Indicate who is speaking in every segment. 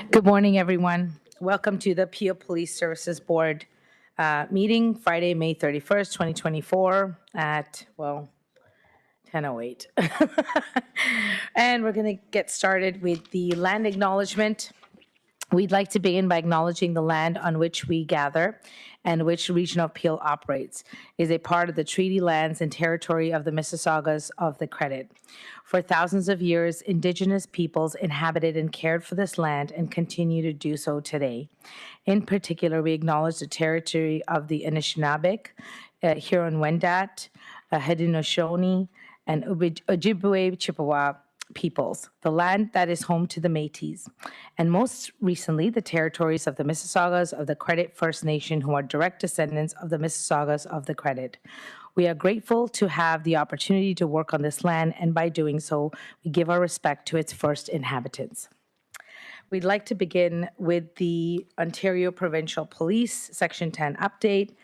Speaker 1: Good morning, everyone. Welcome to the Peel Police Services Board meeting, Friday, May 31st, 2024 at, 10:08. And we're going to get started with the land acknowledgement. We'd like to begin by acknowledging the land on which we gather and which region of Peel operates is a part of the treaty lands and territory of the Mississaugas of the Credit. For thousands of years, Indigenous peoples inhabited and cared for this land and continue to do so today. In particular, we acknowledge the territory of the Anishinaabeg, Huron-Wendat, Haudenosaunee, and Ojibwe Chippewa peoples, the land that is home to the Métis, and most recently, the territories of the Mississaugas of the Credit First Nation, who are direct descendants of the Mississaugas of the Credit. We are grateful to have the opportunity to work on this land, and by doing so, we give our respect to its first inhabitants. We'd like to begin with the Ontario Provincial Police Section 10 update,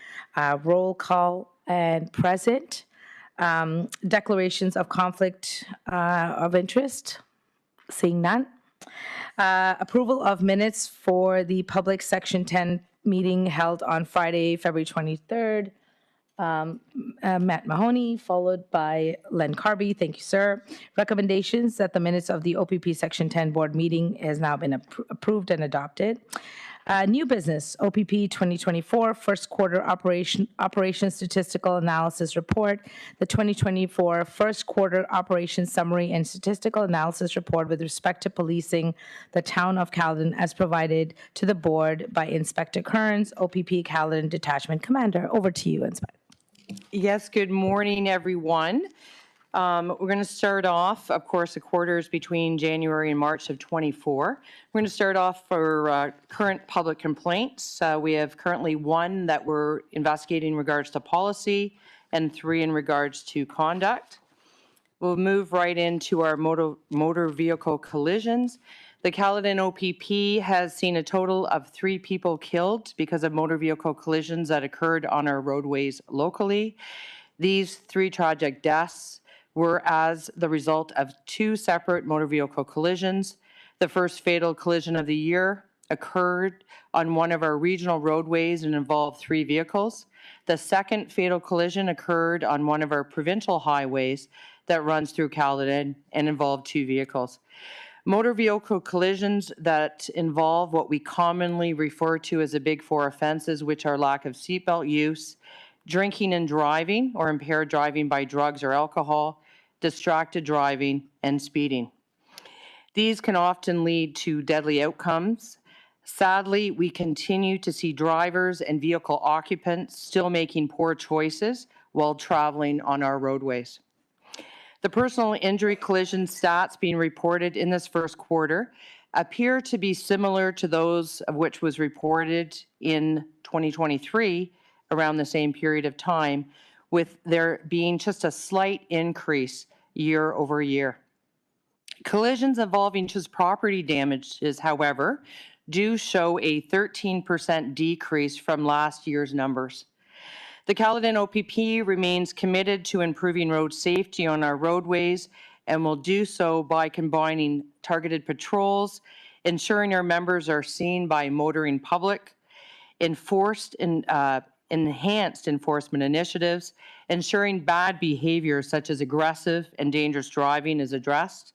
Speaker 1: roll call and present. Declarations of conflict of interest, seeing none. Approval of minutes for the public Section 10 meeting held on Friday, February 23rd. Matt Mahoney, followed by Len Carby. Thank you, sir. Recommendations that the minutes of the OPP Section 10 board meeting has now been approved and adopted. New business, OPP 2024 first quarter operation statistical analysis report, the 2024 first quarter operation summary and statistical analysis report with respect to policing the town of Caledon as provided to the board by Inspector Kearns, OPP Caledon Detachment Commander. Over to you, Inspector.
Speaker 2: Yes, good morning, everyone. We're going to start off, of course, the quarters between January and March of 24. We're going to start off for current public complaints. We have currently 1 that we're investigating in regards to policy and 3 in regards to conduct. We'll move right into our motor vehicle collisions. The Caledon OPP has seen a total of 3 people killed because of motor vehicle collisions that occurred on our roadways locally. These 3 tragic deaths were as the result of 2 separate motor vehicle collisions. The first fatal collision of the year occurred on one of our regional roadways and involved 3 vehicles. The second fatal collision occurred on one of our provincial highways that runs through Caledon and involved 2 vehicles. Motor vehicle collisions that involve what we commonly refer to as the big 4 offenses, which are lack of seatbelt use, drinking and driving or impaired driving by drugs or alcohol, distracted driving, and speeding. These can often lead to deadly outcomes. Sadly, we continue to see drivers and vehicle occupants still making poor choices while traveling on our roadways. The personal injury collision stats being reported in this first quarter appear to be similar to those of which was reported in 2023 around the same period of time, with there being just a slight increase year over year. Collisions involving just property damages, however, do show a 13% decrease from last year's numbers. The Caledon OPP remains committed to improving road safety on our roadways and will do so by combining targeted patrols, ensuring our members are seen by motoring public, enhanced enforcement initiatives, ensuring bad behavior such as aggressive and dangerous driving is addressed,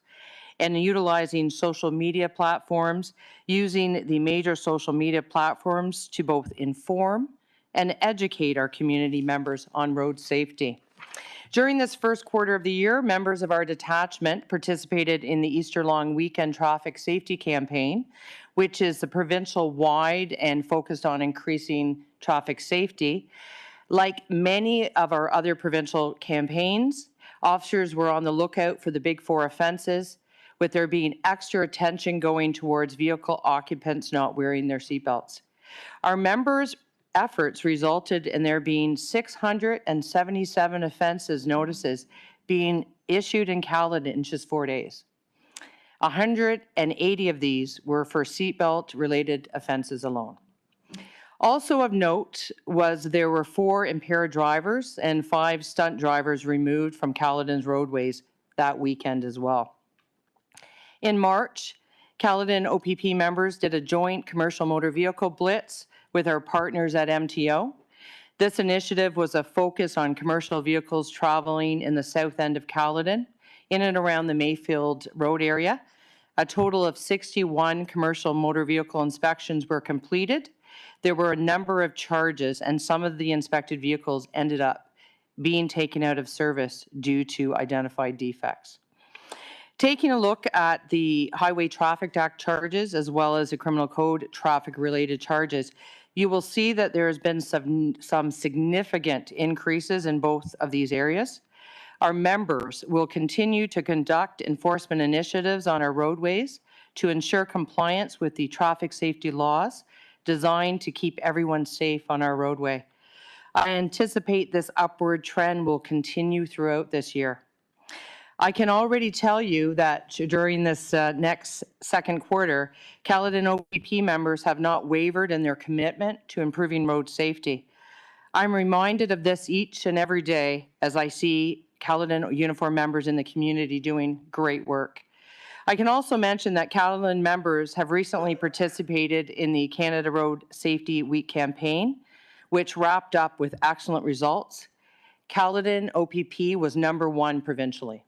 Speaker 2: and utilizing social media platforms, using the major social media platforms to both inform and educate our community members on road safety. During this first quarter of the year, members of our detachment participated in the Easter long weekend traffic safety campaign, which is the provincial-wide and focused on increasing traffic safety. Like many of our other provincial campaigns, officers were on the lookout for the big 4 offenses, with there being extra attention going towards vehicle occupants not wearing their seatbelts. Our members' efforts resulted in there being 677 offenses notices being issued in Caledon in just 4 days. 180 of these were for seatbelt related offenses alone. Also of note was there were 4 impaired drivers and 5 stunt drivers removed from Caledon's roadways that weekend as well. In March, Caledon OPP members did a joint commercial motor vehicle blitz with our partners at MTO. This initiative was a focus on commercial vehicles traveling in the south end of Caledon, in and around the Mayfield Road area. A total of 61 commercial motor vehicle inspections were completed. There were a number of charges, and some of the inspected vehicles ended up being taken out of service due to identified defects. Taking a look at the Highway Traffic Act charges as well as the Criminal Code traffic-related charges, you will see that there has been some significant increases in both of these areas. Our members will continue to conduct enforcement initiatives on our roadways to ensure compliance with the traffic safety laws designed to keep everyone safe on our roadway. I anticipate this upward trend will continue throughout this year. I can already tell you that during this next second quarter, Caledon OPP members have not wavered in their commitment to improving road safety. I'm reminded of this each and every day as I see Caledon uniform members in the community doing great work. I can also mention that Caledon members have recently participated in the Canada Road Safety Week campaign, which wrapped up with excellent results. Caledon OPP was #1 provincially.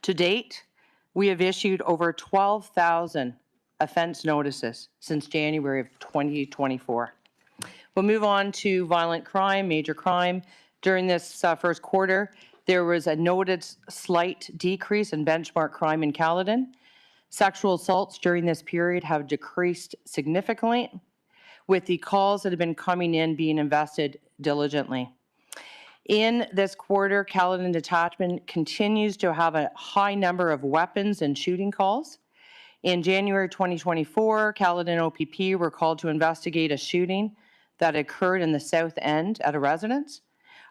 Speaker 2: To date, we have issued over 12,000 offense notices since January of 2024. We'll move on to violent crime, major crime. During this first quarter, there was a noted slight decrease in benchmark crime in Caledon. Sexual assaults during this period have decreased significantly, with the calls that have been coming in being invested diligently. In this quarter, Caledon Detachment continues to have a high number of weapons and shooting calls. In January 2024, Caledon OPP were called to investigate a shooting that occurred in the south end at a residence.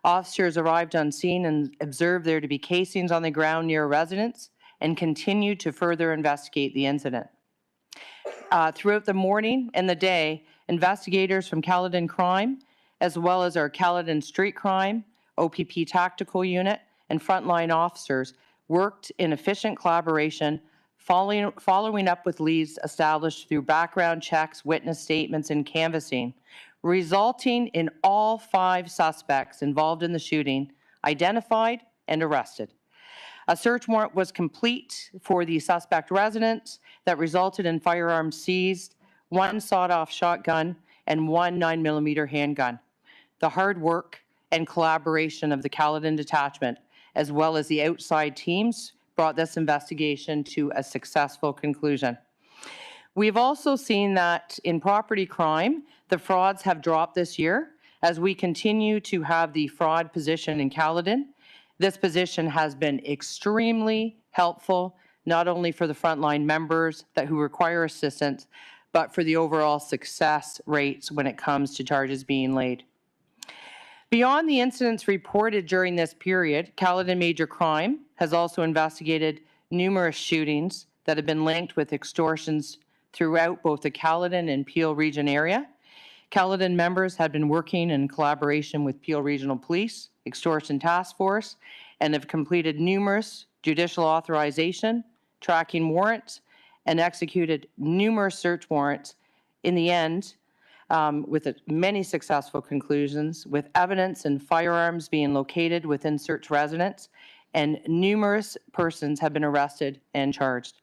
Speaker 2: Officers arrived on scene and observed there to be casings on the ground near a residence and continued to further investigate the incident. Throughout the morning and the day, investigators from Caledon Crime, as well as our Caledon Street Crime, OPP Tactical Unit, and frontline officers worked in efficient collaboration, following up with leads established through background checks, witness statements, and canvassing, resulting in all 5 suspects involved in the shooting identified and arrested. A search warrant was complete for the suspect residence that resulted in firearms seized, 1 sawed-off shotgun, and 1 9mm handgun. The hard work and collaboration of the Caledon Detachment, as well as the outside teams, brought this investigation to a successful conclusion. We've also seen that in property crime, the frauds have dropped this year as we continue to have the fraud position in Caledon. This position has been extremely helpful, not only for the frontline members who require assistance, but for the overall success rates when it comes to charges being laid. Beyond the incidents reported during this period, Caledon Major Crime has also investigated numerous shootings that have been linked with extortions throughout both the Caledon and Peel Region area. Caledon members have been working in collaboration with Peel Regional Police, Extortion Task Force, and have completed numerous judicial authorization, tracking warrants, and executed numerous search warrants. In the end, with many successful conclusions, with evidence and firearms being located within search residents, and numerous persons have been arrested and charged.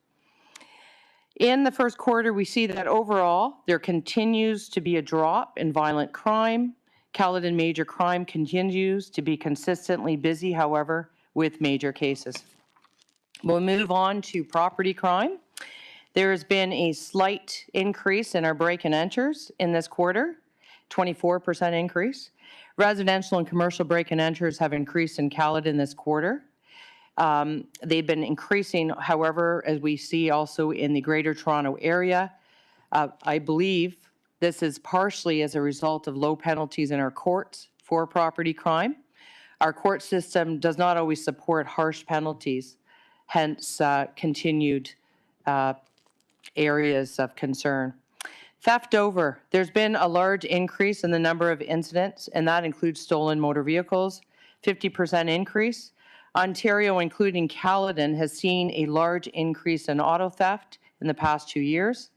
Speaker 2: In the first quarter, we see that overall, there continues to be a drop in violent crime. Caledon Major Crime continues to be consistently busy, however, with major cases. We'll move on to property crime. There has been a slight increase in our break and enters in this quarter, 24% increase. Residential and commercial break and enters have increased in Caledon this quarter. They've been increasing, however, as we see also in the Greater Toronto Area. I believe this is partially as a result of low penalties in our courts for property crime. Our court system does not always support harsh penalties, hence continued areas of concern. Theft over. There's been a large increase in the number of incidents, and that includes stolen motor vehicles, 50% increase. Ontario, including Caledon, has seen a large increase in auto theft in the past 2 years.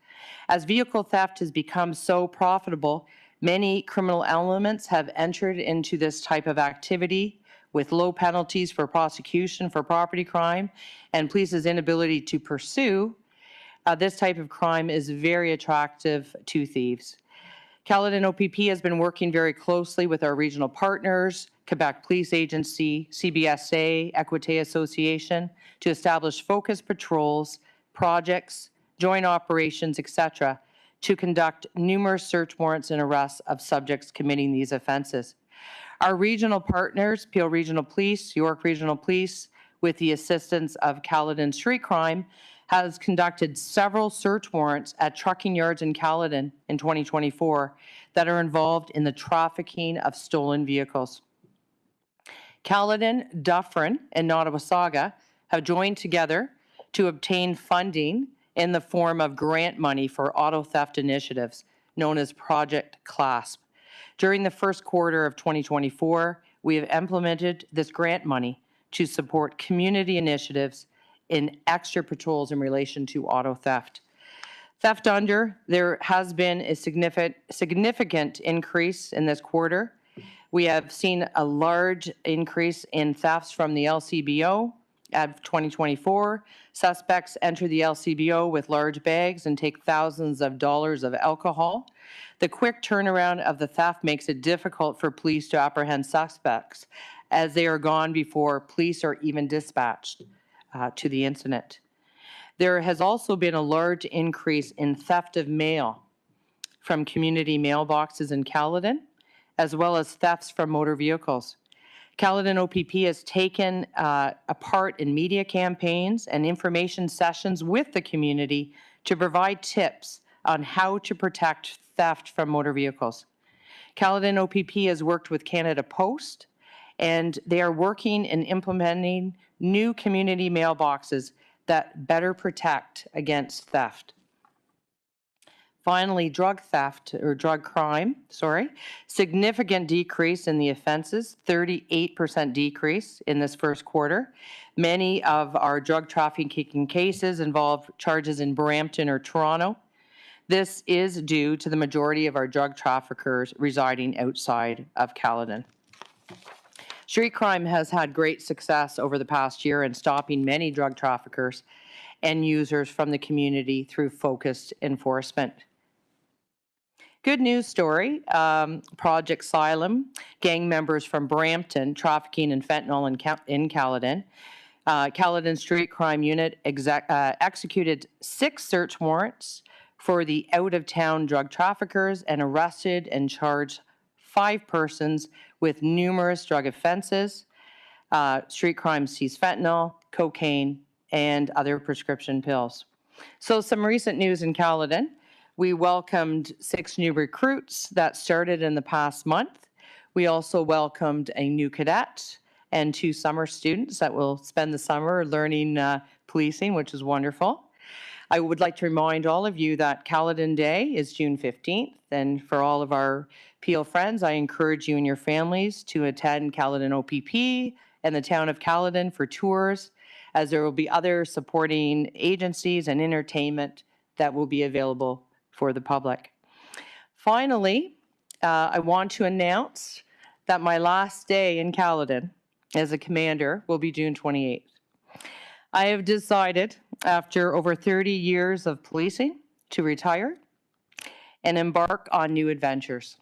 Speaker 2: As vehicle theft has become so profitable, many criminal elements have entered into this type of activity with low penalties for prosecution for property crime, and police's inability to pursue this type of crime is very attractive to thieves. Caledon OPP has been working very closely with our regional partners, Quebec Police Agency, CBSA, Equité Association, to establish focused patrols, projects, joint operations, etc., to conduct numerous search warrants and arrests of subjects committing these offences. Our regional partners, Peel Regional Police, York Regional Police, with the assistance of Caledon Street Crime, has conducted several search warrants at trucking yards in Caledon in 2024 that are involved in the trafficking of stolen vehicles. Caledon, Dufferin, and Nottawasaga have joined together to obtain funding in the form of grant money for auto theft initiatives, known as Project CLASP. During the first quarter of 2024, we have implemented this grant money to support community initiatives in extra patrols in relation to auto theft. Theft under, there has been a significant increase in this quarter. We have seen a large increase in thefts from the LCBO of 2024. Suspects enter the LCBO with large bags and take thousands of dollars of alcohol. The quick turnaround of the theft makes it difficult for police to apprehend suspects, as they are gone before police are even dispatched to the incident. There has also been a large increase in theft of mail from community mailboxes in Caledon, as well as thefts from motor vehicles. Caledon OPP has taken a part in media campaigns and information sessions with the community to provide tips on how to protect theft from motor vehicles. Caledon OPP has worked with Canada Post, and they are working in implementing new community mailboxes that better protect against theft. Finally, drug theft or drug crime, significant decrease in the offenses, 38% decrease in this first quarter. Many of our drug trafficking cases involve charges in Brampton or Toronto. This is due to the majority of our drug traffickers residing outside of Caledon. Street crime has had great success over the past year in stopping many drug traffickers and users from the community through focused enforcement. Good news story, Project Asylum, gang members from Brampton trafficking in fentanyl in Caledon. Caledon Street Crime Unit executed 6 search warrants for the out-of-town drug traffickers and arrested and charged 5 persons with numerous drug offenses. Street crime seized fentanyl, cocaine, and other prescription pills. So some recent news in Caledon. We welcomed 6 new recruits that started in the past month. We also welcomed a new cadet and 2 summer students that will spend the summer learning policing, which is wonderful. I would like to remind all of you that Caledon Day is June 15th, and for all of our Peel friends, I encourage you and your families to attend Caledon OPP and the town of Caledon for tours, as there will be other supporting agencies and entertainment that will be available for the public. Finally, I want to announce that my last day in Caledon as a commander will be June 28th. I have decided, after over 30 years of policing, to retire and embark on new adventures.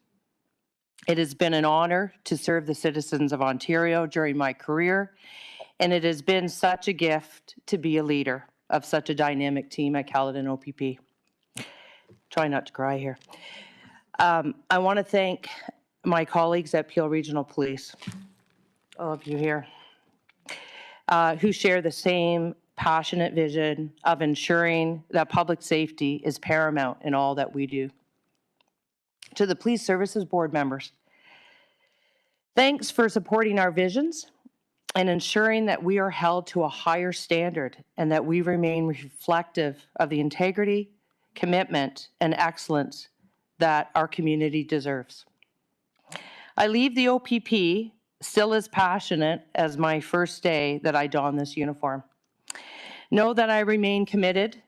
Speaker 2: It has been an honor to serve the citizens of Ontario during my career, and it has been such a gift to be a leader of such a dynamic team at Caledon OPP. Try not to cry here. I want to thank my colleagues at Peel Regional Police, all of you here, who share the same passionate vision of ensuring that public safety is paramount in all that we do. To the Police Services Board members, thanks for supporting our visions and ensuring that we are held to a higher standard and that we remain reflective of the integrity, commitment, and excellence that our community deserves. I leave the OPP still as passionate as my first day that I donned this uniform. Know that I remain committed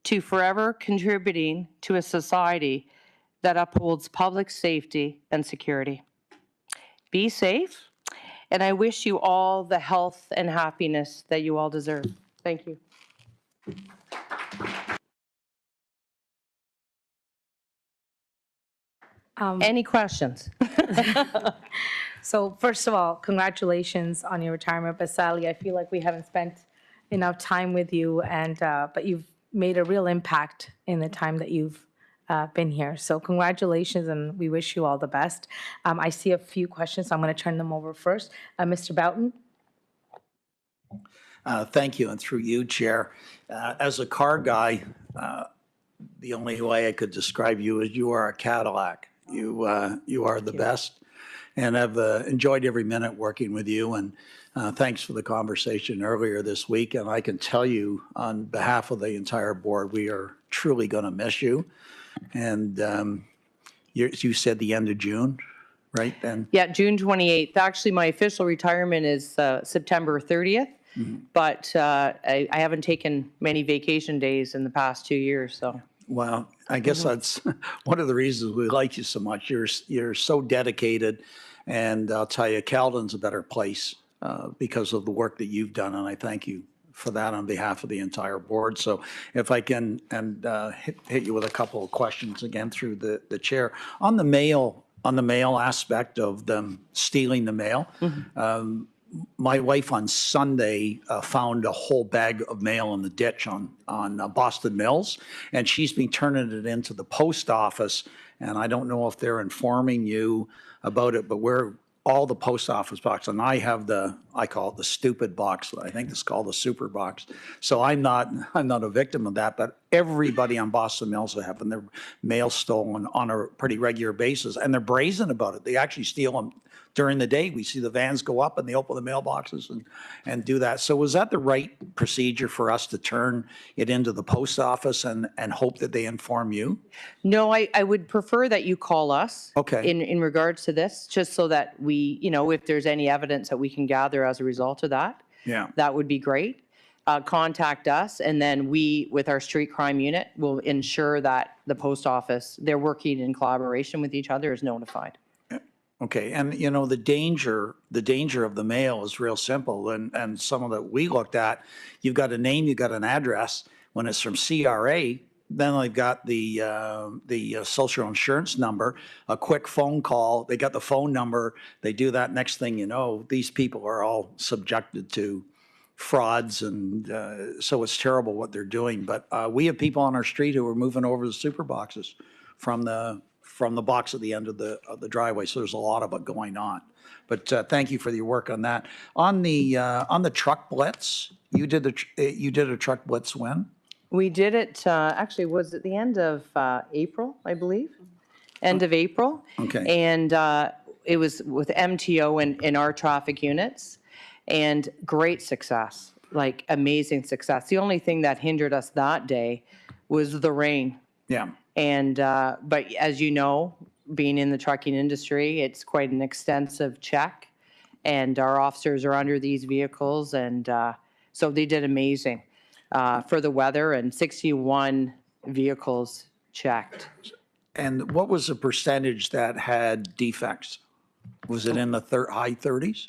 Speaker 2: to forever contributing to a society that upholds public safety and security. Be safe, and I wish you all the health and happiness that you all deserve. Thank you. Any questions?
Speaker 1: So first of all, congratulations on your retirement. But Sally, I feel like we haven't spent enough time with you, and but you've made a real impact in the time that you've been here. So congratulations, and we wish you all the best. I see a few questions, so I'm going to turn them over first. Mr. Boughton?
Speaker 3: Thank you, and through you, Chair. As a car guy, the only way I could describe you is you are a Cadillac. You are the best, and I've enjoyed every minute working with you. And thanks for the conversation earlier this week. And I can tell you, on behalf of the entire board, we are truly going to miss you. And you said the end of June, right? And
Speaker 2: Yeah, June 28th. Actually, my official retirement is September 30th, but I haven't taken many vacation days in the past 2 years, so.
Speaker 3: well, I guess that's one of the reasons we like you so much. You're so dedicated, and I'll tell you, Caledon's a better place because of the work that you've done, and I thank you for that on behalf of the entire board. So if I can hit you with a couple of questions again through the chair on the mail aspect of them stealing the mail. My wife on Sunday found a whole bag of mail in the ditch on Boston Mills, and she's been turning it into the post office. And I don't know if they're informing you about it, but we're all the post office box, and I have I call it the stupid box. I think it's called the super box. So I'm not a victim of that, but everybody on Boston Mills are having their mail stolen on a pretty regular basis, and they're brazen about it. They actually steal them during the day. We see the vans go up and they open the mailboxes and do that. So was that the right procedure for us to turn it into the post office and hope that they inform you?
Speaker 2: No, I would prefer that you call us.
Speaker 3: Okay.
Speaker 2: In regards to this, just so that we, if there's any evidence that we can gather as a result of that.
Speaker 3: Yeah.
Speaker 2: That would be great. Contact us, and then we, with our street crime unit, will ensure that the post office, they're working in collaboration with each other, is notified.
Speaker 3: Okay, and the danger of the mail is real simple, and some of that we looked at, you've got a name, you've got an address. When it's from CRA, then they've got the social insurance number, a quick phone call, they got the phone number, they do that, next thing you know, these people are all subjected to frauds, and so it's terrible what they're doing. But we have people on our street who are moving over the super boxes from the box at the end of the driveway. So there's a lot of it going on. But thank you for your work on that. On the truck blitz, you did a truck blitz when?
Speaker 2: We did it, actually, was it the end of April, I believe? End of April.
Speaker 3: Okay.
Speaker 2: And it was with MTO and our traffic units, and great success, like amazing success. The only thing that hindered us that day was the rain.
Speaker 3: Yeah.
Speaker 2: And, but as you know, being in the trucking industry, it's quite an extensive check, and our officers are under these vehicles, and so they did amazing for the weather, and 61 vehicles checked.
Speaker 3: And what was the percentage that had defects? Was it in the high 30s?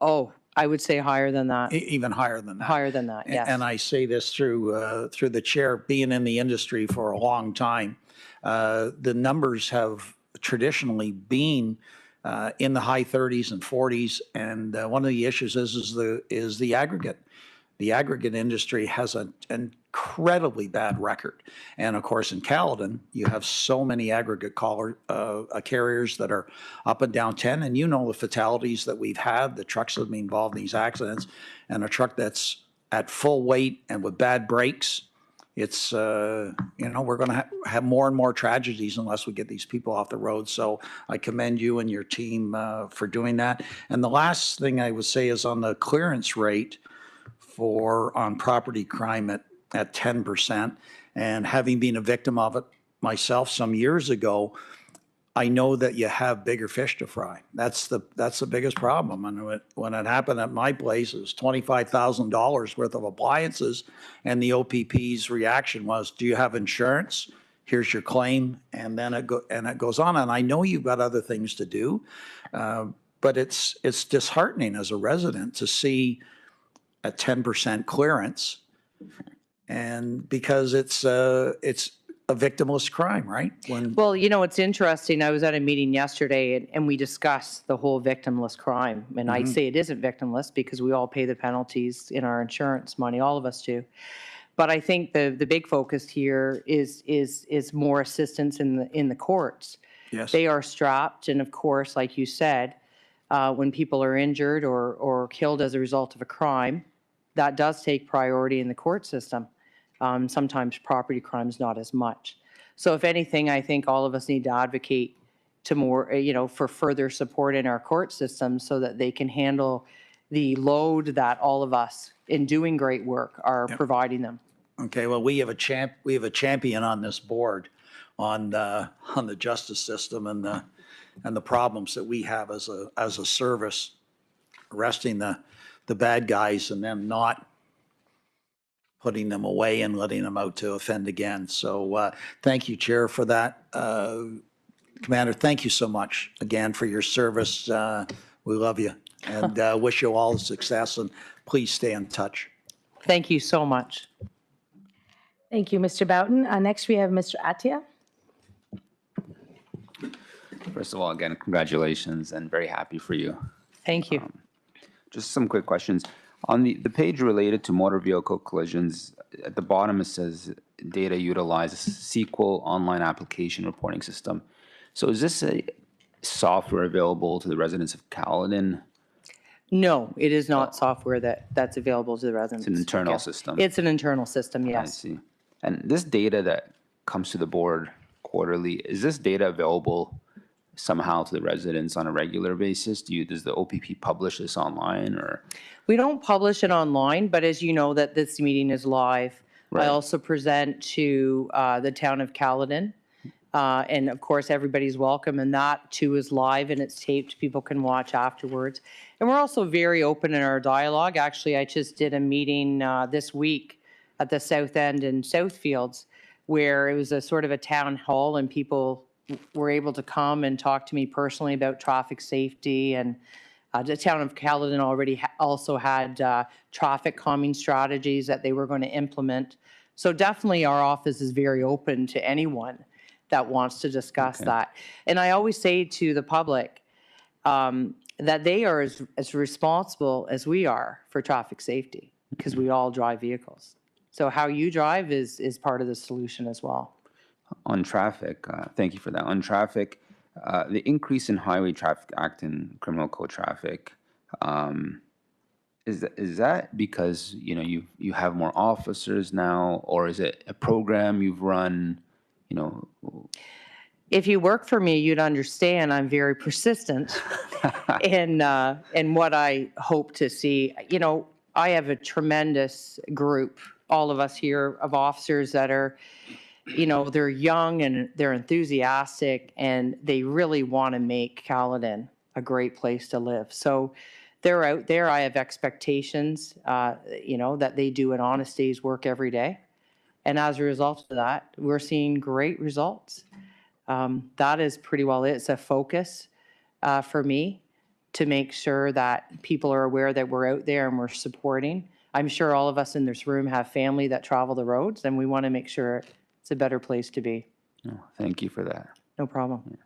Speaker 2: Oh, I would say higher than that.
Speaker 3: Even higher than that?
Speaker 2: Higher than that, yes.
Speaker 3: And I say this through the chair, being in the industry for a long time, the numbers have traditionally been in the high 30s and 40s, and one of the issues is the aggregate. The aggregate industry has an incredibly bad record, and of course in Caledon you have so many aggregate carriers that are up and down 10, and the fatalities that we've had, the trucks that have been involved in these accidents, and a truck that's at full weight and with bad brakes. It's we're going to have more and more tragedies unless we get these people off the road. So I commend you and your team for doing that. And the last thing I would say is on the clearance rate on property crime at 10%, and having been a victim of it myself some years ago, I know that you have bigger fish to fry. That's the biggest problem. And when it happened at my place, it was $25,000 worth of appliances, and the OPP's reaction was, "Do you have insurance? Here's your claim," and then it goes on. And I know you've got other things to do, but it's disheartening as a resident to see a 10% clearance, and because it's a victimless crime, right?
Speaker 2: Well, you know, it's interesting. I was at a meeting yesterday and we discussed the whole victimless crime. And I say it isn't victimless because we all pay the penalties in our insurance money, all of us do. But I think the big focus here is more assistance in the courts.
Speaker 3: Yes.
Speaker 2: They are strapped, and of course, like you said, when people are injured or killed as a result of a crime, that does take priority in the court system. Sometimes property crimes not as much. So if anything, I think all of us need to advocate to more, for further support in our court system so that they can handle the load that all of us in doing great work are providing them.
Speaker 3: Okay, well, we have a champion on this board on the justice system and the problems that we have as a service, arresting the bad guys and then not putting them away and letting them out to offend again. So thank you, Chair, for that. Commander, thank you so much again for your service. We love you and wish you all success, and please stay in touch.
Speaker 2: Thank you so much.
Speaker 1: Thank you, Mr. Boughton. Next, we have Mr. Atia.
Speaker 4: First of all, again, congratulations and very happy for you.
Speaker 2: Thank you.
Speaker 4: Just some quick questions. On the page related to motor vehicle collisions, at the bottom it says data utilizes SQL online application reporting system. So is this a software available to the residents of Caledon?
Speaker 2: No, it is not software that's available to the residents.
Speaker 4: It's an internal system.
Speaker 2: It's an internal system,
Speaker 4: I
Speaker 2: yes.
Speaker 4: see. And this data that comes to the board quarterly, is this data available somehow to the residents on a regular basis? Does the OPP publish this online, or?
Speaker 2: We don't publish it online, but as you know that this meeting is live.
Speaker 4: Right.
Speaker 2: I also present to the town of Caledon. And of course, everybody's welcome, and that too is live and it's taped. People can watch afterwards. And we're also very open in our dialogue. Actually, I just did a meeting this week at the South End in Southfields, where it was a sort of a town hall and people were able to come and talk to me personally about traffic safety. And the town of Caledon already also had traffic calming strategies that they were going to implement. So definitely our office is very open to anyone that wants to discuss that. And I always say to the public that they are as responsible as we are for traffic safety, because we all drive vehicles. So how you drive is part of the solution as well.
Speaker 4: On traffic, thank you for that. On traffic, the increase in Highway Traffic Act and Criminal Code traffic, is that because you have more officers now, or is it a program you've run?
Speaker 2: If you work for me, you'd understand I'm very persistent in what I hope to see. I have a tremendous group, all of us here, of officers that are, they're young and they're enthusiastic and they really want to make Caledon a great place to live. So they're out there. I have expectations, that they do an honest day's work every day. And as a result of that, we're seeing great results. That is pretty well it. It's a focus for me to make sure that people are aware that we're out there and we're supporting. I'm sure all of us in this room have family that travel the roads, and we want to make sure it's a better place to be.
Speaker 4: Oh, thank you for that.
Speaker 2: No problem.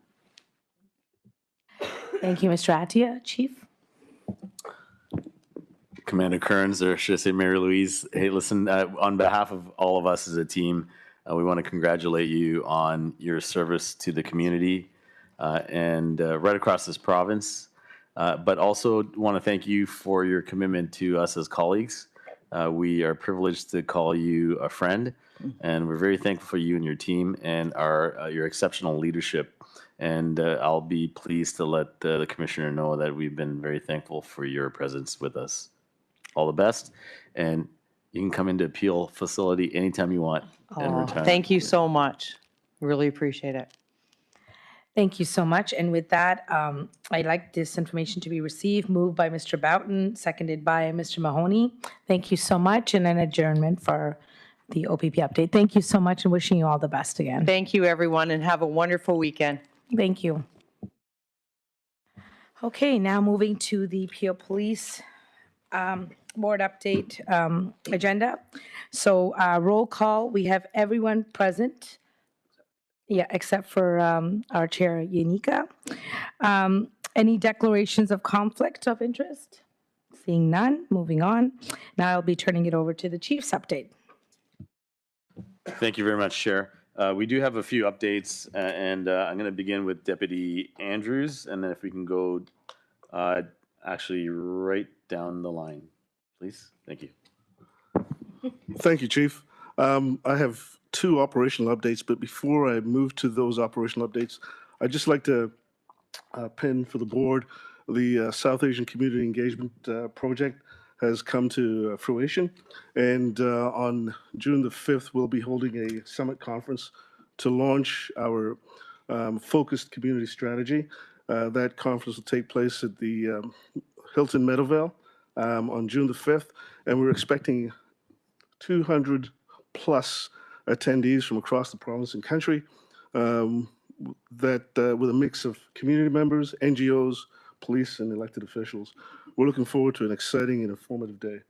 Speaker 1: Thank you, Mr. Atia. Chief?
Speaker 5: Commander Kearns, or should I say Mary Louise, hey, listen, on behalf of all of us as a team, we want to congratulate you on your service to the community and right across this province, but also want to thank you for your commitment to us as colleagues. We are privileged to call you a friend, and we're very thankful for you and your team and your exceptional leadership. And I'll be pleased to let the commissioner know that we've been very thankful for your presence with us. All the best, and you can come into Peel facility anytime you want and return.
Speaker 2: Thank you so much. Really appreciate it.
Speaker 1: Thank you so much. And with that, I'd like this information to be received, moved by Mr. Boughton, seconded by Mr. Mahoney. Thank you so much, and an adjournment for the OPP update. Thank you so much, and wishing you all the best again.
Speaker 2: Thank you, everyone, and have a wonderful weekend.
Speaker 1: Thank you. Okay, now moving to the Peel Police Board update agenda. So roll call, we have everyone present. Yeah, except for our chair, Yanika. Any declarations of conflict of interest? Seeing none, moving on. Now I'll be turning it over to the chief's update.
Speaker 5: Thank you very much, Chair. We do have a few updates, and I'm going to begin with Deputy Andrews, and then if we can go actually right down the line, please. Thank you.
Speaker 6: Thank you, Chief. I have two operational updates, but before I move to those operational updates, I'd just like to pin for the board the South Asian Community Engagement Project has come to fruition. And on June the 5th, we'll be holding a summit conference to launch our focused community strategy. That conference will take place at the Hilton Meadowvale on June the 5th, and we're expecting 200 plus attendees from across the province and country that with a mix of community members, NGOs, police, and elected officials. We're looking forward to an exciting and informative day.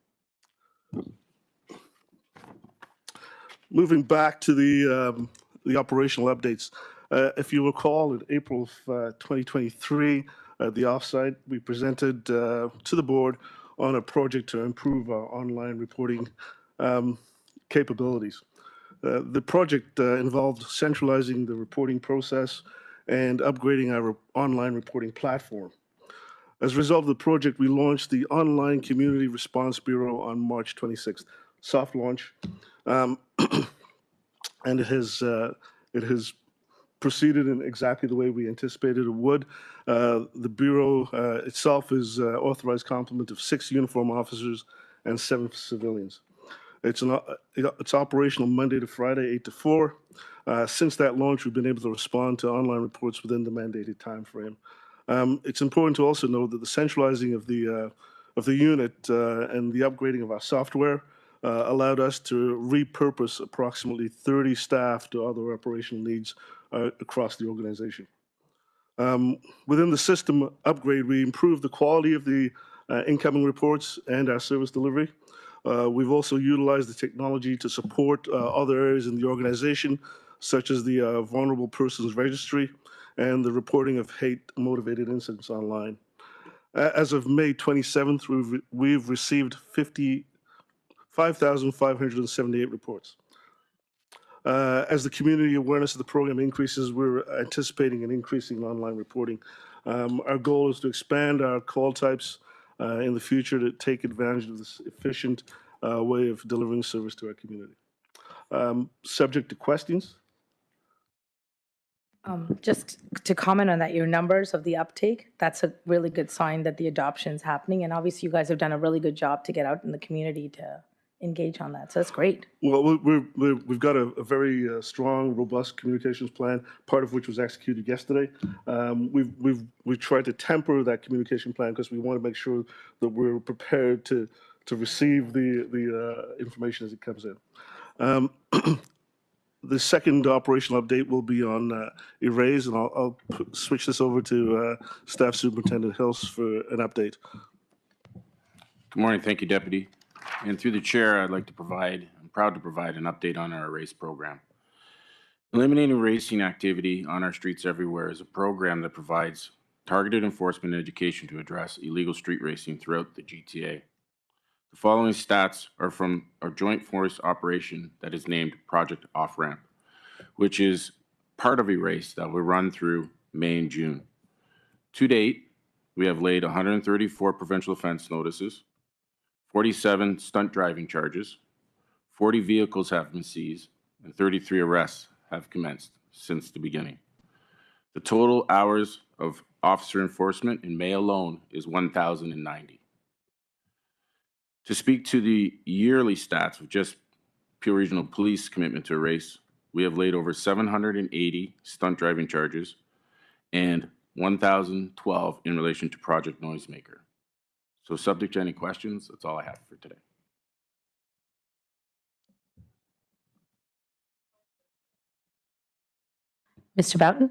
Speaker 6: Moving back to the operational updates. If you recall, in April of 2023, at the offsite, we presented to the board on a project to improve our online reporting capabilities. The project involved centralizing the reporting process and upgrading our online reporting platform. As a result of the project, we launched the Online Community Response Bureau on March 26th. Soft launch, and it has proceeded in exactly the way we anticipated it would. The Bureau itself is authorized complement of 6 uniformed officers and 7 civilians. It's operational Monday to Friday, 8 to 4. Since that launch, we've been able to respond to online reports within the mandated time frame. It's important to also note that the centralizing of the unit and the upgrading of our software allowed us to repurpose approximately 30 staff to other operational needs across the organization. Within the system upgrade, we improved the quality of the incoming reports and our service delivery. We've also utilized the technology to support other areas in the organization, such as the Vulnerable Persons Registry and the reporting of hate-motivated incidents online. As of May 27th, we've received 5,578 reports. As the community awareness of the program increases, we're anticipating an increasing online reporting. Our goal is to expand our call types in the future to take advantage of this efficient way of delivering service to our community. Subject to questions?
Speaker 1: Just to comment on that, your numbers of the uptake, that's a really good sign that the adoption is happening. And obviously, you guys have done a really good job to get out in the community to engage on that. So that's great.
Speaker 6: Well, we've got a very strong, robust communications plan, part of which was executed yesterday. We've tried to temper that communication plan because we want to make sure that we're prepared to receive the information as it comes in. The second operational update will be on Erase, and I'll switch this over to Staff Superintendent Hills for an update.
Speaker 7: Good morning. Thank you, Deputy. And through the chair, I'm proud to provide an update on our Erase program. Eliminating racing activity on our streets everywhere is a program that provides targeted enforcement and education to address illegal street racing throughout the GTA. The following stats are from our joint force operation that is named Project Off-Ramp, which is part of Erase that will run through May and June. To date, we have laid 134 provincial offense notices, 47 stunt driving charges, 40 vehicles have been seized, and 33 arrests have commenced since the beginning. The total hours of officer enforcement in May alone is 1,090. To speak to the yearly stats of just Peel Regional Police commitment to Erase, we have laid over 780 stunt driving charges and 1,012 in relation to Project Noisemaker. So subject to any questions, that's all I have for today.
Speaker 1: Mr. Boughton?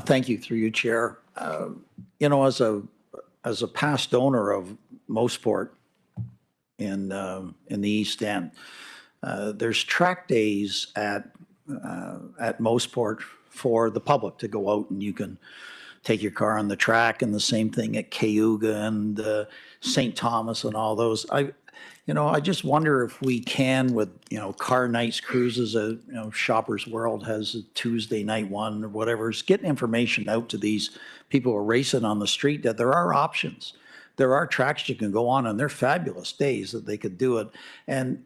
Speaker 3: Thank you, through you, Chair. You know, as a past owner of Mosport in the East End, there's track days at Mosport for the public to go out, and you can take your car on the track, and the same thing at Cayuga and St. Thomas and all those. I just wonder if we can, with, car nights, cruises, Shoppers World has a Tuesday night one or whatever, is getting information out to these people who are racing on the street that there are options. There are tracks you can go on, and they're fabulous days that they could do it. And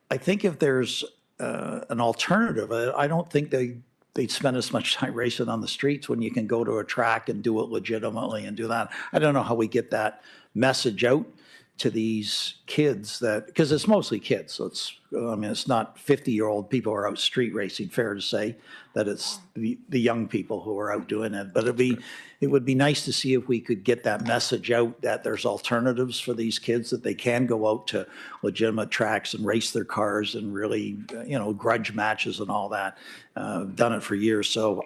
Speaker 3: I think if there's an alternative, I don't think they'd spend as much time racing on the streets when you can go to a track and do it legitimately and do that. I don't know how we get that message out to these kids, that, because it's mostly kids, so it's not 50-year-old people who are out street racing, fair to say, that it's the young people who are out doing it. But it would be nice to see if we could get that message out, that there's alternatives for these kids, that they can go out to legitimate tracks and race their cars and really, grudge matches and all that. Done it for years, so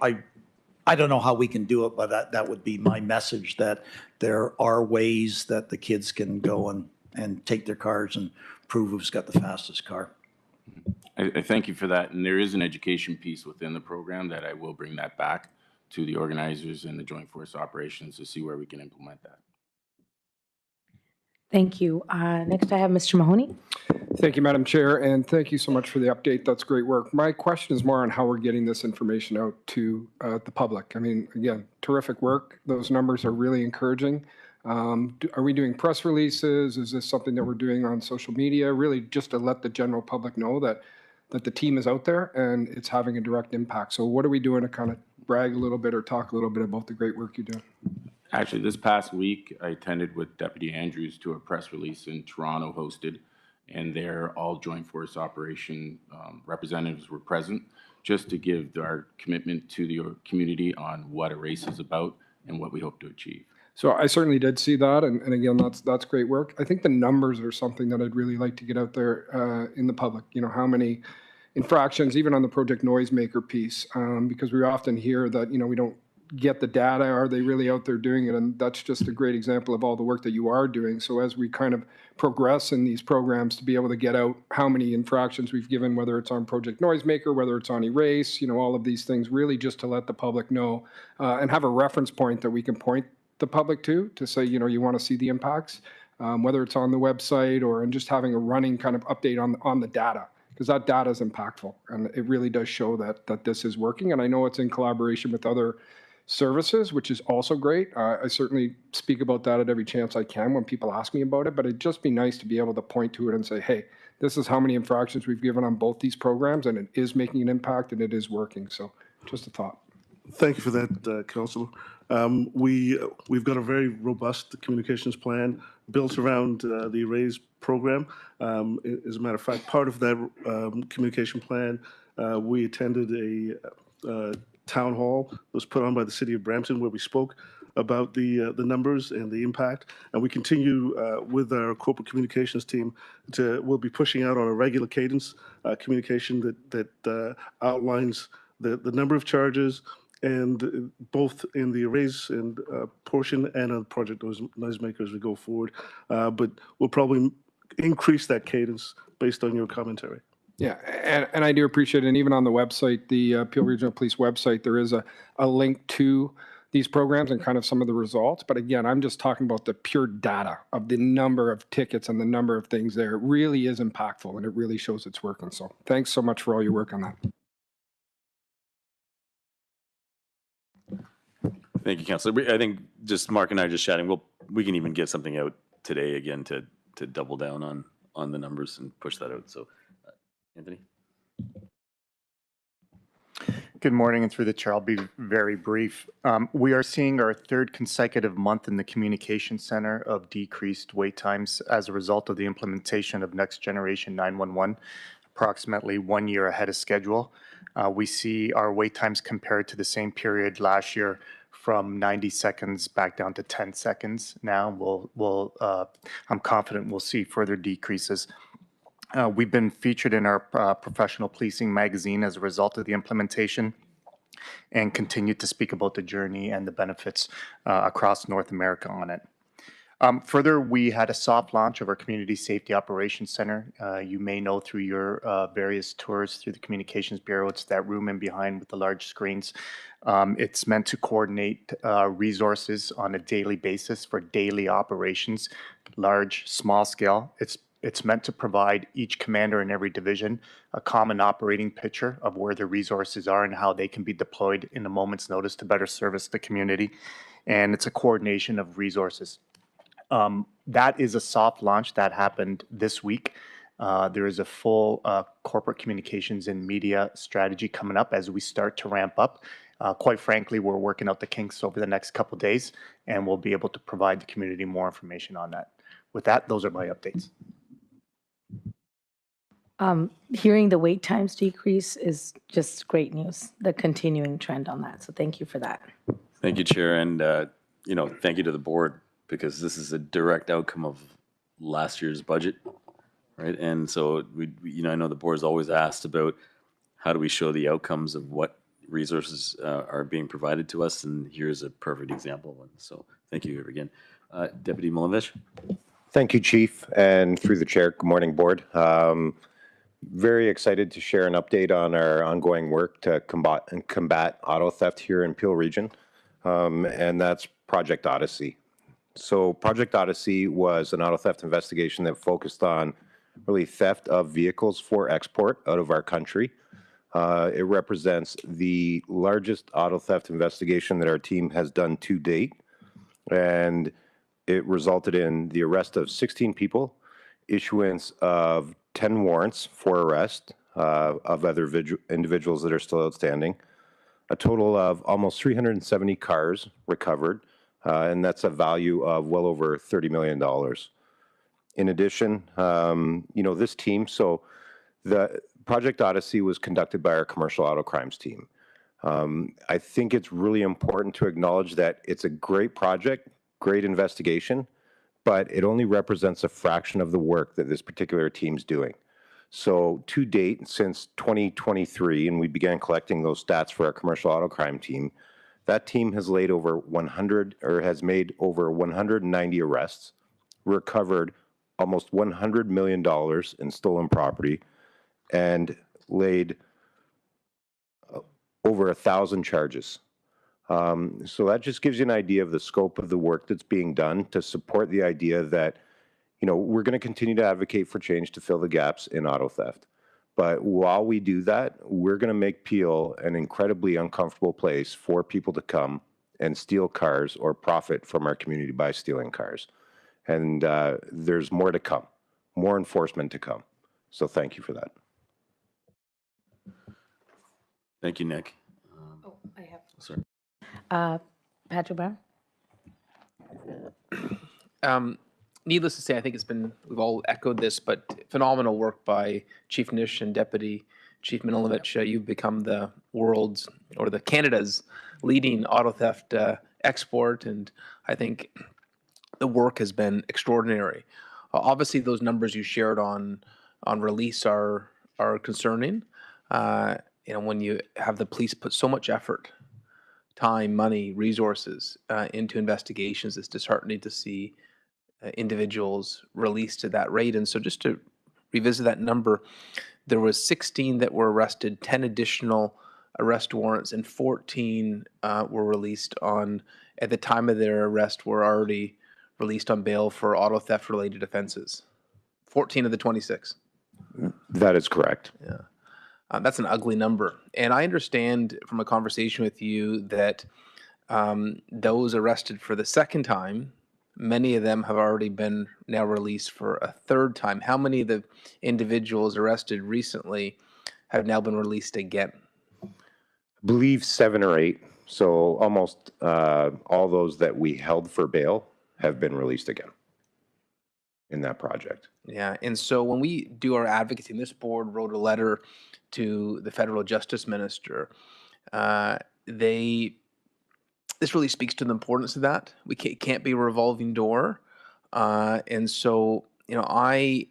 Speaker 3: I don't know how we can do it, but that would be my message, that there are ways that the kids can go and take their cars and prove who's got the fastest car.
Speaker 7: I thank you for that. And there is an education piece within the program that I will bring that back to the organizers and the Joint Force Operations to see where we can implement that.
Speaker 1: Thank you. Next, I have Mr. Mahoney.
Speaker 8: Thank you, Madam Chair, and thank you so much for the update. That's great work. My question is more on how we're getting this information out to the public. I mean, again, terrific work. Those numbers are really encouraging. Are we doing press releases? Is this something that we're doing on social media? Really just to let the general public know that the team is out there and it's having a direct impact. So what are we doing to kind of brag a little bit or talk a little bit about the great work you're doing?
Speaker 7: Actually, this past week, I attended with Deputy Andrews to a press release in Toronto hosted, and there all Joint Force Operation representatives were present, just to give our commitment to the community on what a race is about and what we hope to achieve.
Speaker 8: So I certainly did see that, and again, that's great work. I think the numbers are something that I'd really like to get out there in the public. How many infractions, even on the Project Noisemaker piece, because we often hear that, we don't get the data. Are they really out there doing it? And that's just a great example of all the work that you are doing. So as we kind of progress in these programs, to be able to get out how many infractions we've given, whether it's on Project Noisemaker, whether it's on Erase, all of these things, really just to let the public know and have a reference point that we can point the public to say, you want to see the impacts, whether it's on the website or and just having a running kind of update on the data, because that data is impactful and it really does show that this is working. And I know it's in collaboration with other services, which is also great. I certainly speak about that at every chance I can when people ask me about it, but it'd just be nice to be able to point to it and say, hey, this is how many infractions we've given on both these programs, and it is making an impact and it is working. So just a thought.
Speaker 6: Thank you for that, Councillor. We've got a very robust communications plan built around the Erase program. As a matter of fact, part of that communication plan, we attended a town hall that was put on by the City of Brampton, where we spoke about the numbers and the impact. And we continue with our corporate communications team we'll be pushing out on a regular cadence communication that outlines the number of charges, and both in the Erase and portion and on Project Noisemaker as we go forward. But we'll probably increase that cadence based on your commentary.
Speaker 8: Yeah, and I do appreciate it. And even on the website, the Peel Regional Police website, there is a link to these programs and kind of some of the results. But again, I'm just talking about the pure data of the number of tickets and the number of things there. It really is impactful, and it really shows it's working. So thanks so much for all your work on that.
Speaker 5: Thank you, Councillor. I think just Mark and I are just chatting. We can even get something out today again to double down on the numbers and push that out. So, Anthony.
Speaker 9: Good morning, and through the chair, I'll be very brief. We are seeing our third consecutive month in the Communication Center of decreased wait times as a result of the implementation of Next Generation 911, approximately 1 year ahead of schedule. We see our wait times compared to the same period last year from 90 seconds back down to 10 seconds now. I'm confident we'll see further decreases. We've been featured in our professional policing magazine as a result of the implementation, and continue to speak about the journey and the benefits across North America on it. Further, we had a soft launch of our Community Safety Operations Center. You may know through your various tours through the Communications Bureau, it's that room in behind with the large screens. It's meant to coordinate resources on a daily basis for daily operations, large, small scale. It's meant to provide each commander in every division a common operating picture of where the resources are and how they can be deployed in a moment's notice to better service the community. And it's a coordination of resources. That is a soft launch that happened this week. There is a full corporate communications and media strategy coming up as we start to ramp up. Quite frankly, we're working out the kinks over the next couple of days, and we'll be able to provide the community more information on that. With that, those are my updates.
Speaker 1: Hearing the wait times decrease is just great news, the continuing trend on that. So thank you for that.
Speaker 5: Thank you, Chair, and thank you to the board, because this is a direct outcome of last year's budget, right? And so I know the board has always asked about how do we show the outcomes of what resources are being provided to us, and here's a perfect example of one. So thank you again. Deputy Milovich.
Speaker 10: Thank you, Chief, and through the chair, good morning, board. Very excited to share an update on our ongoing work to combat auto theft here in Peel Region, and that's Project Odyssey. So Project Odyssey was an auto theft investigation that focused on really theft of vehicles for export out of our country. It represents the largest auto theft investigation that our team has done to date, and it resulted in the arrest of 16 people, issuance of 10 warrants for arrest of other individuals that are still outstanding, a total of almost 370 cars recovered, and that's a value of well over $30 million. In addition, this team, so the Project Odyssey was conducted by our commercial auto crimes team. I think it's really important to acknowledge that it's a great project, great investigation, but it only represents a fraction of the work that this particular team's doing. So to date, since 2023, and we began collecting those stats for our commercial auto crime team, that team has made over 190 arrests, recovered almost $100 million in stolen property, and laid over 1,000 charges. So that just gives you an idea of the scope of the work that's being done to support the idea that, we're going to continue to advocate for change to fill the gaps in auto theft. But while we do that, we're going to make Peel an incredibly uncomfortable place for people to come and steal cars or profit from our community by stealing cars. And there's more to come, more enforcement to come. So thank you for that.
Speaker 5: Thank you, Nick.
Speaker 1: I have.
Speaker 5: Sorry.
Speaker 1: Patrick Brown?
Speaker 11: Needless to say, I think we've all echoed this, but phenomenal work by Chief Nish and Deputy Chief Milovich. You've become the world's, or the Canada's, leading auto theft export, and I think the work has been extraordinary. Obviously, those numbers you shared on release are concerning. When you have the police put so much effort, time, money, resources into investigations, it's disheartening to see individuals released at that rate. And so just to revisit that number, there was 16 that were arrested, 10 additional arrest warrants, and 14 were released at the time of their arrest, were already released on bail for auto theft related offenses. 14 of the 26.
Speaker 10: That is correct.
Speaker 11: Yeah. That's an ugly number. And I understand from a conversation with you that those arrested for the second time, many of them have already been now released for a third time. How many of the individuals arrested recently have now been released again?
Speaker 10: I believe 7 or 8. So almost all those that we held for bail have been released again. in that project.
Speaker 11: Yeah, and so when we do our advocacy, and this board wrote a letter to the federal justice minister, they this really speaks to the importance of that. We can't be a revolving door, and so the